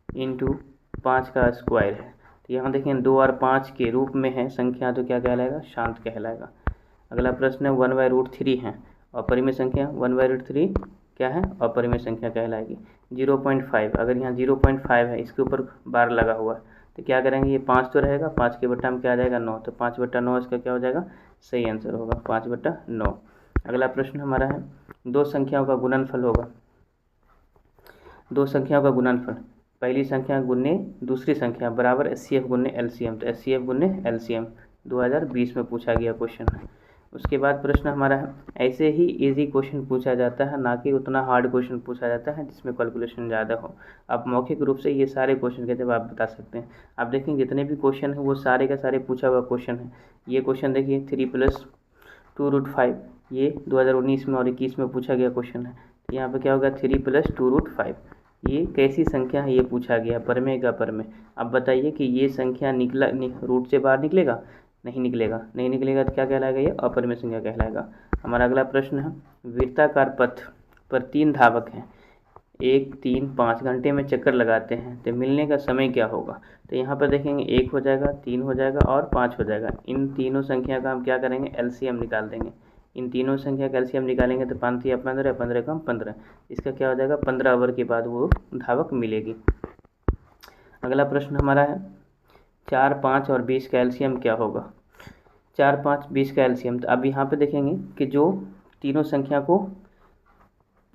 Speaker 1: इंटू 5 का स्क्वायर है। तो यहाँ देखें 2 और 5 के रूप में है संख्या, तो क्या कहलाएगा? शांत कहलाएगा। अगला प्रश्न है 1/√3 है अपरिमेय संख्या। 1/√3 क्या है? अपरिमेय संख्या कहलाएगी। 0.5, अगर यहाँ 0.5 है, इसके ऊपर बार लगा हुआ है तो क्या करेंगे? ये 5 तो रहेगा, 5 के बट्टा में क्या आ जाएगा? 9। तो 5/9 इसका क्या हो जाएगा? सही आंसर होगा 5/9। अगला प्रश्न हमारा है 2 संख्याओं का गुणनफल होगा। 2 संख्याओं का गुणनफल, पहली संख्या गुने दूसरी संख्या बराबर HCF गुने LCM। तो HCF गुने LCM 2020 में पूछा गया क्वेश्चन है। उसके बाद प्रश्न हमारा है ऐसे ही इजी क्वेश्चन पूछा जाता है, ना कि उतना हार्ड क्वेश्चन पूछा जाता है जिसमें कैलकुलेशन ज़्यादा हो। आप मौखिक रूप से ये सारे क्वेश्चन के जवाब बता सकते हैं। आप देखेंगे जितने भी क्वेश्चन हैं वो सारे का सारे पूछा हुआ क्वेश्चन है। ये क्वेश्चन देखिए 3 + 2√5, ये 2019 में और 21 में पूछा गया क्वेश्चन है। तो यहाँ पर क्या होगा? 3 + 2√5। ये कैसी संख्या है ये पूछा गया, परमेय का परमेय। अब बताइए कि ये संख्या रूट से बाहर निकलेगा? नहीं निकलेगा तो क्या कहलाएगा? ये अपरिमेय संख्या कहलाएगा। हमारा अगला प्रश्न है वृत्ताकार पथ पर 3 धावक हैं, 1 3 5 घंटे में चक्कर लगाते हैं, तो मिलने का समय क्या होगा? तो यहाँ पर देखेंगे 1 हो जाएगा, 3 हो जाएगा और 5 हो जाएगा। इन तीनों संख्या का हम क्या करेंगे? LCM निकाल देंगे। इन तीनों संख्या का LCM निकालेंगे तो 5 × 15, 15 कम 15, इसका क्या हो जाएगा? 15 ओवर के बाद वो धावक मिलेगी। अगला प्रश्न हमारा है 4 5 और 20 का LCM क्या होगा? 4 5 20 का LCM, तो अब यहाँ पे देखेंगे कि जो तीनों संख्या को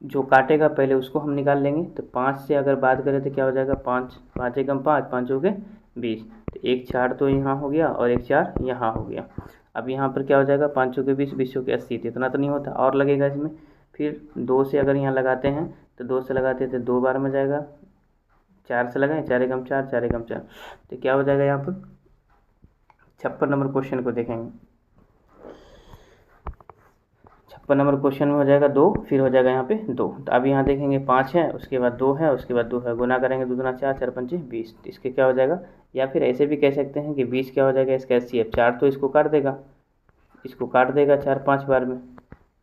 Speaker 1: जो काटेगा पहले उसको हम निकाल लेंगे। तो 5 से अगर बात करें तो क्या हो जाएगा? 5 5 एकम 5, 5 हो गए 20। तो एक 4 तो यहाँ हो गया और एक 4 यहाँ हो गया। अब यहाँ पर क्या हो जाएगा? 5 चौके 20, 20 चौके 80। तो इतना तो नहीं होता, और लगेगा इसमें। फिर 2 से अगर यहाँ लगाते हैं तो 2 से लगाते हैं तो 2 बार में जाएगा। 4 से लगाएं, 4 एकम 4, 4 एकम 4, तो क्या हो जाएगा? यहाँ पर 56 नंबर क्वेश्चन को देखेंगे। पर नंबर क्वेश्चन में हो जाएगा 2, फिर हो जाएगा यहाँ पे 2। तो अब यहाँ देखेंगे 5 है, उसके बाद 2 है, उसके बाद 2 है, गुना करेंगे 2 दूना 4, 4 पंचे 20। तो इसके क्या हो जाएगा, या फिर ऐसे भी कह सकते हैं कि 20 क्या हो जाएगा इसका एचसीएफ, 4 तो इसको काट देगा, 4 5 बार में।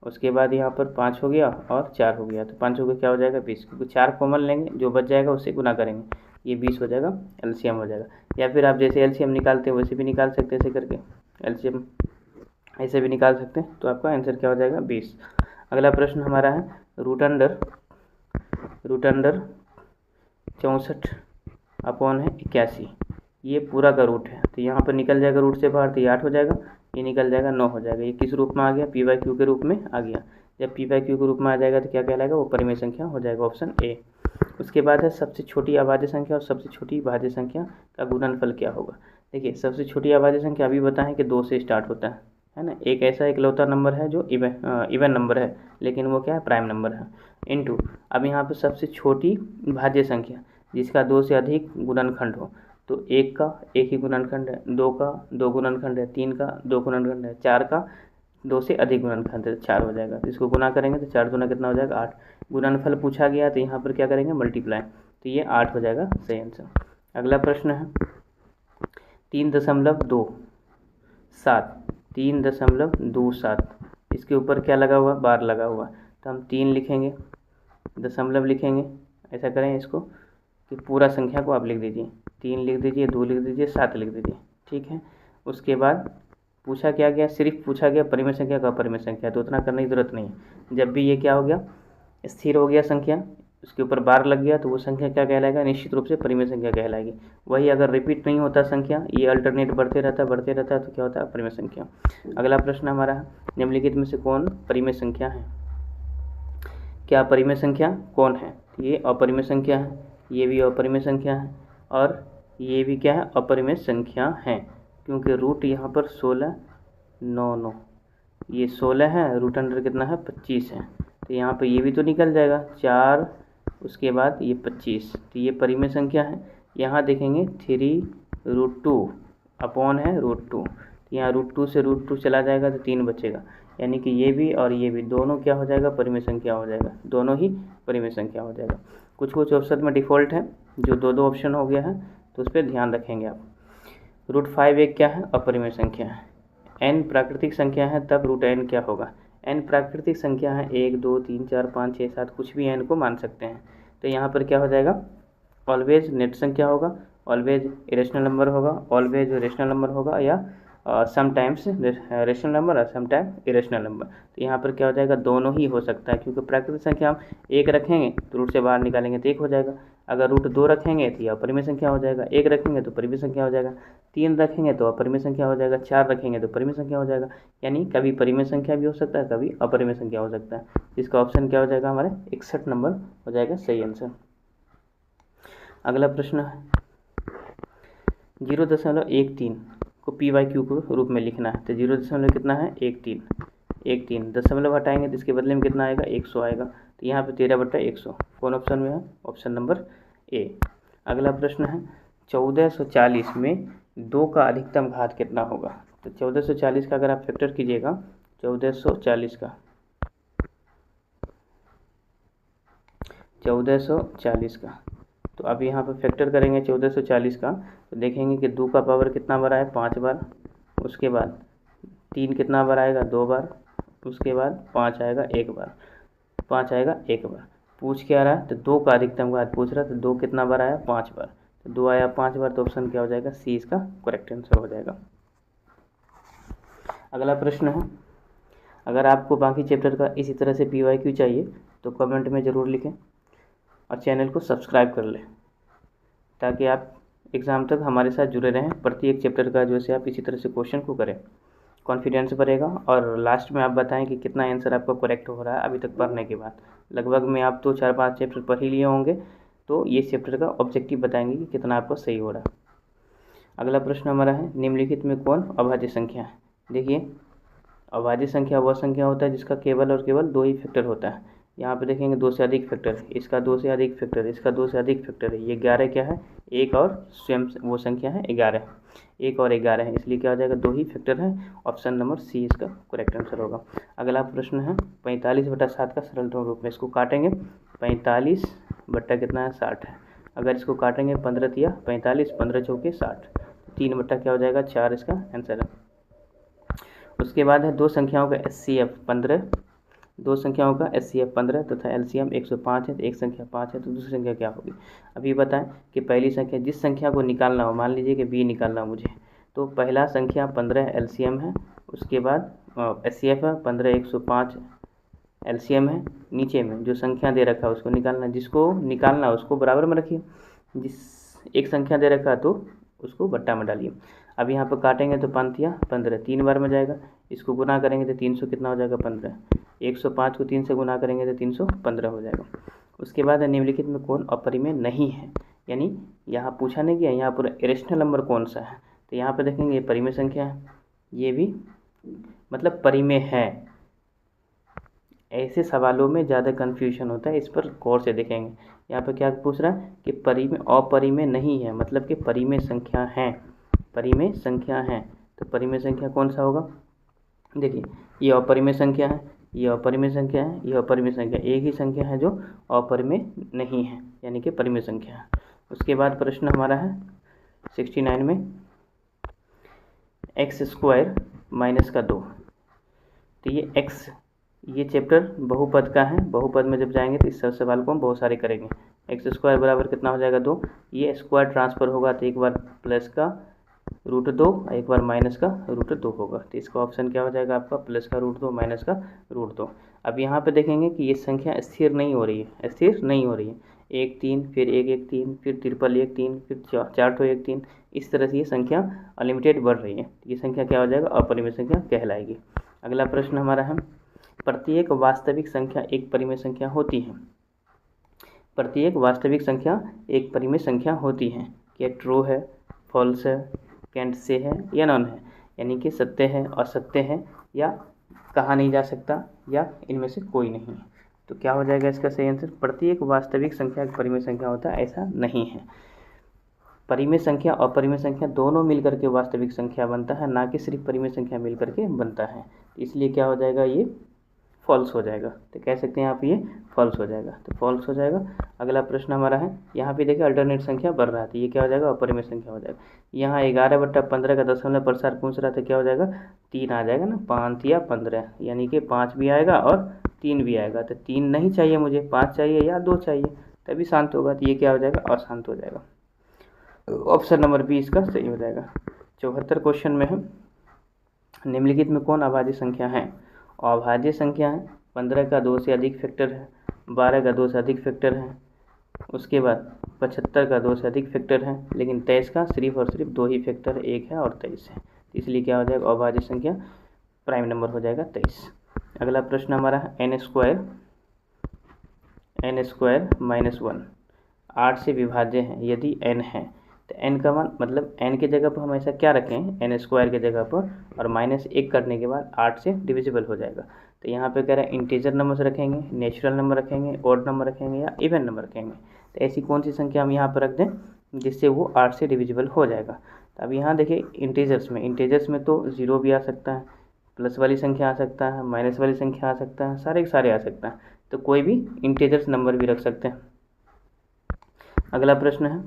Speaker 1: उसके बाद यहाँ पर 5 हो गया और 4 हो गया, तो 5 हो गया क्या हो जाएगा 20, क्योंकि 4 कॉमन लेंगे, जो बच जाएगा उससे गुना करेंगे, ये 20 हो जाएगा, एलसीएम हो जाएगा। या फिर आप जैसे एलसीएम निकालते हैं वैसे भी निकाल सकते हैं, ऐसे करके एलसीएम ऐसे भी निकाल सकते हैं, तो आपका आंसर क्या हो जाएगा 20। अगला प्रश्न हमारा है रूट अंडर 64/81, ये पूरा का रूट है, तो यहाँ पर निकल जाएगा रूट से बाहर, तो ये 8 हो जाएगा, ये निकल जाएगा 9 हो जाएगा। ये किस रूप में आ गया, पी बाई क्यू के रूप में आ गया। जब पी बाई क्यू के रूप में आ जाएगा तो क्या कहलाएगा, वो परिमेय संख्या हो जाएगा, ऑप्शन ए। उसके बाद है सबसे छोटी अभाज्य संख्या और सबसे छोटी भाज्य संख्या का गुणनफल क्या होगा। देखिए सबसे छोटी अभाज्य संख्या अभी बताएं कि 2 से स्टार्ट होता है ना, एक ऐसा इकलौता नंबर है जो इवन नंबर है, लेकिन वो क्या है, प्राइम नंबर है, इनटू अब यहाँ पर सबसे छोटी भाज्य संख्या जिसका 2 से अधिक गुणनखंड हो, तो 1 का 1 ही गुणनखंड है, 2 का 2 गुणनखंड है, 3 का 2 गुणनखंड है, 4 का 2 से अधिक गुणनखंड है, 4 हो जाएगा। तो इसको गुना करेंगे तो 4 दूना कितना हो जाएगा 8। गुणनफल पूछा गया तो यहाँ पर क्या करेंगे, मल्टीप्लाई, तो ये 8 हो जाएगा, सही आंसर। अगला प्रश्न है 3.27, इसके ऊपर क्या लगा हुआ, बार लगा हुआ, तो हम 3 लिखेंगे, दशमलव लिखेंगे, ऐसा करें इसको कि पूरा संख्या को आप लिख दीजिए, 3 लिख दीजिए, 2 लिख दीजिए, 7 लिख दीजिए, ठीक है। उसके बाद पूछा क्या गया, सिर्फ पूछा गया परिमेय संख्या का अपरिमेय संख्या, तो उतना करने की जरूरत नहीं है। जब भी ये क्या हो गया, स्थिर हो गया संख्या, उसके ऊपर बार लग गया, तो वो संख्या क्या कहलाएगा, निश्चित रूप से परिमेय संख्या कहलाएगी। वही अगर रिपीट नहीं होता संख्या, ये अल्टरनेट बढ़ते रहता तो क्या होता है, परिमेय संख्या। अगला प्रश्न हमारा है निम्नलिखित में से कौन परिमेय संख्या है, क्या परिमेय संख्या कौन है। ये अपरिमेय संख्या है, ये भी अपरिमेय संख्या है, और ये भी क्या है, अपरिमेय संख्या है, क्योंकि रूट यहाँ पर 16 9 9, ये 16 है, रूट अंडर कितना है 25 है, तो यहाँ पर ये भी तो निकल जाएगा 4, उसके बाद ये 25, तो ये परिमेय संख्या है। यहाँ देखेंगे 3√2 अपॉन है √2, तो यहाँ √2 से √2 चला जाएगा तो 3 बचेगा, यानी कि ये भी और ये भी दोनों क्या हो जाएगा, परिमेय संख्या हो जाएगा, दोनों ही परिमेय संख्या हो जाएगा। कुछ ऑप्शन में डिफ़ॉल्ट है जो 2 ऑप्शन हो गया है, तो उस पर ध्यान रखेंगे आप। √5 एक क्या है, अपरिमेय संख्या है। n प्राकृतिक संख्या है तब √n क्या होगा, n प्राकृतिक संख्या है 1 2 3 4 5 6 7, कुछ भी n को मान सकते हैं, तो यहाँ पर क्या हो जाएगा, ऑलवेज नेट संख्या होगा, ऑलवेज इरेशनल नंबर होगा, ऑलवेज रेशनल नंबर होगा, या समटाइम्स रेशनल नंबर और समटाइम इरेशनल नंबर। तो यहाँ पर क्या हो जाएगा, दोनों ही हो सकता है, क्योंकि प्राकृतिक संख्या हम 1 रखेंगे तो रूट से बाहर निकालेंगे तो 1 हो जाएगा, अगर रूट 2 रखेंगे तो यह अपरिमेय संख्या हो जाएगा, 1 रखेंगे तो परिमेय संख्या हो जाएगा, 3 रखेंगे तो अपरिमेय संख्या हो जाएगा, 4 रखेंगे तो परिमेय संख्या हो जाएगा। यानी कभी परिमेय संख्या भी हो सकता है, कभी अपरिमेय संख्या हो सकता है। इसका ऑप्शन क्या हो जाएगा, हमारे 61 नंबर हो जाएगा, सही आंसर। अगला प्रश्न है 0.13 को पी बाई क्यू के रूप में लिखना है, तो 0 कितना है 13 दशमलव हटाएंगे तो इसके बदले में कितना आएगा, 100 आएगा, तो यहाँ पे 13/100 कौन ऑप्शन में है, ऑप्शन नंबर ए। अगला प्रश्न है 1440 में 2 का अधिकतम घात कितना होगा, तो 1440 का अगर आप फैक्टर कीजिएगा, 1440 का, तो अब यहाँ पर फैक्टर करेंगे 1440 का, तो देखेंगे कि 2 का पावर कितना बार आया, 5 बार, उसके बाद 3 कितना बार आएगा, 2 बार, उसके बाद 5 आएगा 1 बार, 5 आएगा 1 बार। पूछ क्या रहा है, तो 2 का अधिकतम घात पूछ रहा है, तो 2 कितना बार आया, 5 बार, तो 2 आया 5 बार, तो ऑप्शन क्या हो जाएगा, सी इसका करेक्ट आंसर हो जाएगा। अगला प्रश्न है, अगर आपको बाकी चैप्टर का इसी तरह से PYQ चाहिए तो कमेंट में ज़रूर लिखें और चैनल को सब्सक्राइब कर लें, ताकि आप एग्ज़ाम तक हमारे साथ जुड़े रहें। प्रत्येक चैप्टर का जो है आप इसी तरह से क्वेश्चन को करें, कॉन्फिडेंस बढ़ेगा, और लास्ट में आप बताएं कि कितना आंसर आपका करेक्ट हो रहा है अभी तक पढ़ने के बाद। लगभग में आप तो 4-5 चैप्टर पढ़ ही लिए होंगे, तो ये चैप्टर का ऑब्जेक्टिव बताएंगे कि कितना आपका सही हो रहा है। अगला प्रश्न हमारा है निम्नलिखित में कौन अभाज्य संख्या है। देखिए अभाज्य संख्या वह संख्या होता है जिसका केवल और केवल 2 ही फैक्टर होता है, यहाँ पे देखेंगे 2 से अधिक फैक्टर है, इसका 2 से अधिक फैक्टर है, इसका 2 से अधिक फैक्टर है, ये 11 क्या है, एक और स्वयं वो संख्या है 11, एक और 11 है, इसलिए क्या हो जाएगा 2 ही फैक्टर है। ऑप्शन नंबर सी इसका करेक्ट आंसर होगा। अगला प्रश्न है 45/7 का सरलतम रूप में, इसको काटेंगे 45 बट्टा कितना है 60 है, अगर इसको काटेंगे 15 तिया 45, 15 चौके 60, 3 बट्टा क्या हो जाएगा 4 इसका आंसर है। उसके बाद है दो संख्याओं का HCF 15, दो संख्याओं का HCF 15 तथा LCM 105 है, तो एक संख्या 5 है, तो दूसरी संख्या क्या होगी। अभी बताएं कि पहली संख्या जिस संख्या को निकालना हो, मान लीजिए कि B निकालना हो मुझे, तो पहला संख्या 15 LCM है, उसके बाद HCF है 15, 105 LCM है, नीचे में जो संख्या दे रखा है उसको निकालना, जिसको निकालना है उसको बराबर में रखिए, जिस एक संख्या दे रखा है तो उसको बट्टा में डालिए। अब यहाँ पर काटेंगे तो 5 या 15 3 बार में जाएगा, इसको गुना करेंगे तो 300 कितना हो जाएगा 15, 105 को 3 से गुना करेंगे तो 315 हो जाएगा। उसके बाद निम्नलिखित में कौन अपरिमेय नहीं है, यानी यहाँ पूछा नहीं गया, यहाँ पर इरेशनल नंबर कौन सा है, तो यहाँ पर देखेंगे ये परिमेय संख्या है, ये भी मतलब परिमेय है। ऐसे सवालों में ज़्यादा कन्फ्यूजन होता है, इस पर गौर से देखेंगे। यहाँ पर क्या पूछ रहा है कि परिमेय अपरिमेय नहीं है, मतलब कि परिमेय संख्या है, परिमेय संख्या है, तो परिमेय संख्या कौन सा होगा। देखिए ये अपरिमेय संख्या है, ये अपरिमेय संख्या है, ये अपरिमेय संख्या, एक ही संख्या है जो अपरिमेय नहीं है, यानी कि परिमेय संख्या है। उसके बाद प्रश्न हमारा है 69 में x² माइनस का 2, तो ये x, ये चैप्टर बहुपद का है, बहुपद में जब जाएंगे तो इस सवाल को हम बहुत सारे करेंगे। x² बराबर कितना हो जाएगा 2, ये स्क्वायर ट्रांसफर होगा तो एक बार प्लस का √2, एक बार माइनस का √2 होगा, तो इसका ऑप्शन क्या हो जाएगा आपका प्लस का √2 माइनस का √2। अब यहाँ पे देखेंगे कि ये संख्या स्थिर नहीं हो रही है, स्थिर नहीं हो रही है, 1 3 फिर 1 1 3 फिर ट्रिपल 1 3 फिर 4 2 1 3, इस तरह से ये संख्या अनलिमिटेड बढ़ रही है, ये संख्या क्या हो जाएगा अपरिमेय संख्या कहलाएगी। अगला प्रश्न हमारा है प्रत्येक वास्तविक संख्या एक परिमेय संख्या होती है, प्रत्येक वास्तविक संख्या एक परिमेय संख्या होती है, क्या ट्रू है, फॉल्स है, कैंट से है या नॉन है, यानी कि सत्य है, असत्य है, या कहा नहीं जा सकता, या इनमें से कोई नहीं है। तो क्या हो जाएगा इसका सही आंसर, प्रत्येक वास्तविक संख्या एक परिमेय संख्या होता है, ऐसा नहीं है। परिमेय संख्या और अपरिमेय संख्या दोनों मिलकर के वास्तविक संख्या बनता है, ना कि सिर्फ परिमेय संख्या मिलकर के बनता है, इसलिए क्या हो जाएगा ये फॉल्स हो जाएगा, तो कह सकते हैं आप ये फॉल्स हो जाएगा, तो फॉल्स हो जाएगा। अगला प्रश्न हमारा है, यहाँ पे देखिए अल्टरनेट संख्या बढ़ रहा था, ये क्या हो जाएगा अपरिमेय संख्या हो जाएगा। यहाँ 11/15 का दशमलव प्रसार पूछ रहा था, क्या हो जाएगा 3 आ जाएगा ना, 5 या 15, यानी कि 5 भी आएगा और 3 भी आएगा, तो 3 नहीं चाहिए मुझे, 5 चाहिए या 2 चाहिए, तभी शांत होगा, तो ये क्या हो जाएगा अशांत हो जाएगा। ऑप्शन नंबर बी इसका सही हो जाएगा। 74 क्वेश्चन में है निम्नलिखित में कौन अभाज्य संख्या है। अभाज्य संख्या है 15 का 2 से अधिक फैक्टर है, 12 का 2 से अधिक फैक्टर है, उसके बाद 75 का 2 से अधिक फैक्टर है, लेकिन 23 का सिर्फ और सिर्फ 2 ही फैक्टर है, 1 है और 23 है, इसलिए क्या हो जाएगा अभाज्य संख्या प्राइम नंबर हो जाएगा 23। अगला प्रश्न हमारा है n² माइनस 1 8 से विभाज्य है यदि n है, तो n का मान मतलब n के जगह पर हम ऐसा क्या रखें n² के जगह पर, और -1 करने के बाद 8 से डिविजिबल हो जाएगा, तो यहाँ पे कह रहा है इंटीजर नंबर से रखेंगे, नेचुरल नंबर रखेंगे, ऑड नंबर रखेंगे या इवन नंबर रखेंगे, तो ऐसी कौन सी संख्या हम यहाँ पर रख दें जिससे वो 8 से डिविजिबल हो जाएगा। तो अब यहाँ देखिए इंटीजर्स में तो 0 भी आ सकता है, प्लस वाली संख्या आ सकता है, माइनस वाली संख्या आ सकता है, सारे के सारे आ सकता है, तो कोई भी इंटीजर्स नंबर भी रख सकते हैं। अगला प्रश्न है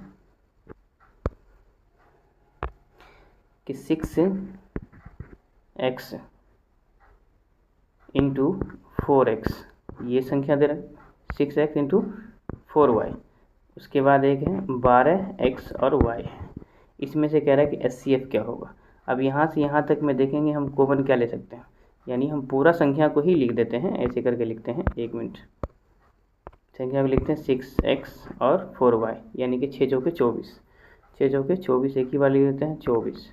Speaker 1: कि 6x इंटू 4x, ये संख्या दे रहा है 6x इंटू 4y, उसके बाद एक है 12x और y है, इसमें से कह रहा है कि HCF क्या होगा। अब यहाँ से यहाँ तक में देखेंगे हम कॉमन क्या ले सकते हैं, यानी हम पूरा संख्या को ही लिख देते हैं, ऐसे करके लिखते हैं, 1 मिनट, संख्या को लिखते हैं 6x और 4y, यानी कि 6 चौके 24, 6 चौके 24, एक ही बार लिख देते हैं 24।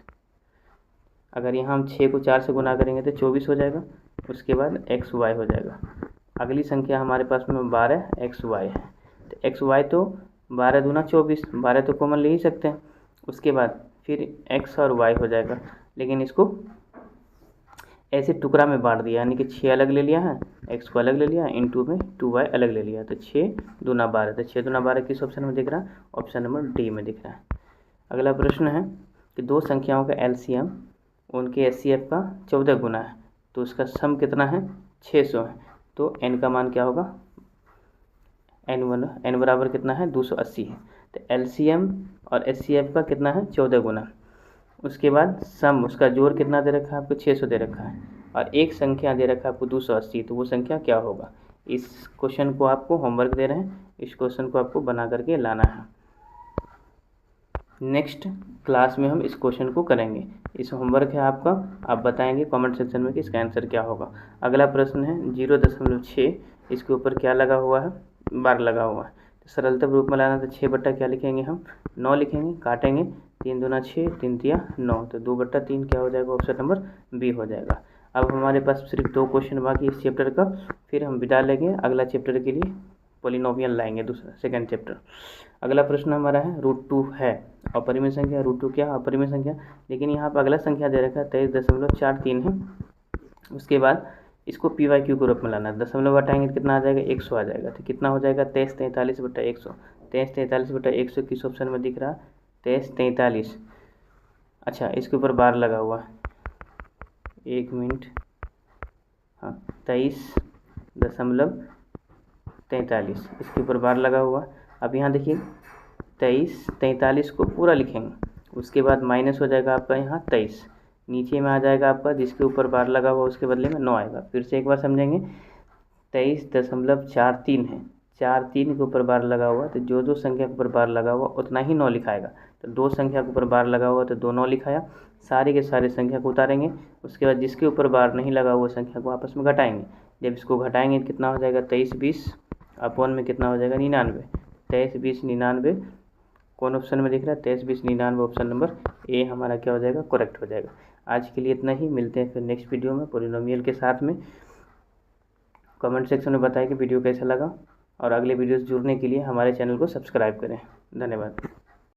Speaker 1: अगर यहाँ हम 6 को 4 से गुना करेंगे तो 24 हो जाएगा, उसके बाद xy हो जाएगा। अगली संख्या हमारे पास में 12xy है, तो xy तो 12 दूना 24, 12 तो कॉमन ले ही सकते हैं, उसके बाद फिर x और y हो जाएगा, लेकिन इसको ऐसे टुकड़ा में बांट दिया, यानी कि 6 अलग ले लिया है, x को अलग ले लिया, इनटू में 2y अलग ले लिया, तो 6 दूना 12, तो 6 दूना 12 किस ऑप्शन में दिख रहा है? ऑप्शन नंबर डी में दिख रहा है। अगला प्रश्न है कि दो संख्याओं का एलसीएम उनके एचसीएफ का 14 गुना है, तो उसका सम कितना है? 600 है, तो n का मान क्या होगा? n बराबर कितना है? 280 है, तो एलसीएम और एचसीएफ का कितना है? 14 गुना। उसके बाद सम, उसका जोड़ कितना दे रखा है आपको? 600 दे रखा है, और एक संख्या दे रखा है आपको 280, तो वो संख्या क्या होगा? इस क्वेश्चन को आपको होमवर्क दे रहे हैं, इस क्वेश्चन को आपको बना करके लाना है। नेक्स्ट क्लास में हम इस क्वेश्चन को करेंगे। इस होमवर्क है आपका, आप बताएंगे कमेंट सेक्शन में कि इसका आंसर क्या होगा। अगला प्रश्न है 0.6, इसके ऊपर क्या लगा हुआ है? बार लगा हुआ है, तो सरलता रूप में लाना, तो 6 बट्टा क्या लिखेंगे हम? 9 लिखेंगे, काटेंगे, 3 दूना 6, 3 तिया 9, तो 2/3 क्या हो जाएगा? ऑप्शन नंबर बी हो जाएगा। अब हमारे पास सिर्फ 2 क्वेश्चन बाकी इस चैप्टर का, फिर हम विदा लेंगे, अगला चैप्टर के लिए पॉलिनोमियल लाएंगे, दूसरा सेकंड चैप्टर। अगला प्रश्न हमारा है √2 है अपरिमेय संख्या, √2 क्या? अपरिमेय संख्या, लेकिन यहाँ पर अगला संख्या दे रखा है 23.43 है। उसके बाद इसको PYQ के रूप में लाना है, दशमलव हटाएंगे तो कितना आ जाएगा? 100 आ जाएगा, तो कितना हो जाएगा? 2343/100, 2343/100 किस ऑप्शन में दिख रहा? 2343। अच्छा, इसके ऊपर बार लगा हुआ है, 1 मिनट, हाँ 23.43, इसके ऊपर बार लगा हुआ। अब यहाँ देखिए 2343 को पूरा लिखेंगे, उसके बाद माइनस हो जाएगा आपका यहाँ 23, नीचे में आ जाएगा आपका जिसके ऊपर बार लगा हुआ उसके बदले में 9 आएगा। फिर से एक बार समझेंगे, 23.43 है, 43 के ऊपर बार लगा हुआ, तो जो जो संख्या के ऊपर बार लगा हुआ उतना ही 9 लिखाएगा, तो 2 संख्या के ऊपर बार लगा हुआ तो 2 9 लिखाया, सारे के सारे संख्या को उतारेंगे, उसके बाद जिसके ऊपर बार नहीं लगा हुआ संख्या को आपस में घटाएंगे। जब इसको घटाएंगे तो कितना हो जाएगा? 23/20 अपॉन में कितना हो जाएगा? 99, 23/20 99, कौन ऑप्शन में दिख रहा है? 23/20 99, ऑप्शन नंबर ए हमारा क्या हो जाएगा? करेक्ट हो जाएगा। आज के लिए इतना ही, मिलते हैं फिर नेक्स्ट वीडियो में पॉलिनोमियल के साथ में। कमेंट सेक्शन में बताएं कि वीडियो कैसा लगा, और अगले वीडियो से जुड़ने के लिए हमारे चैनल को सब्सक्राइब करें। धन्यवाद।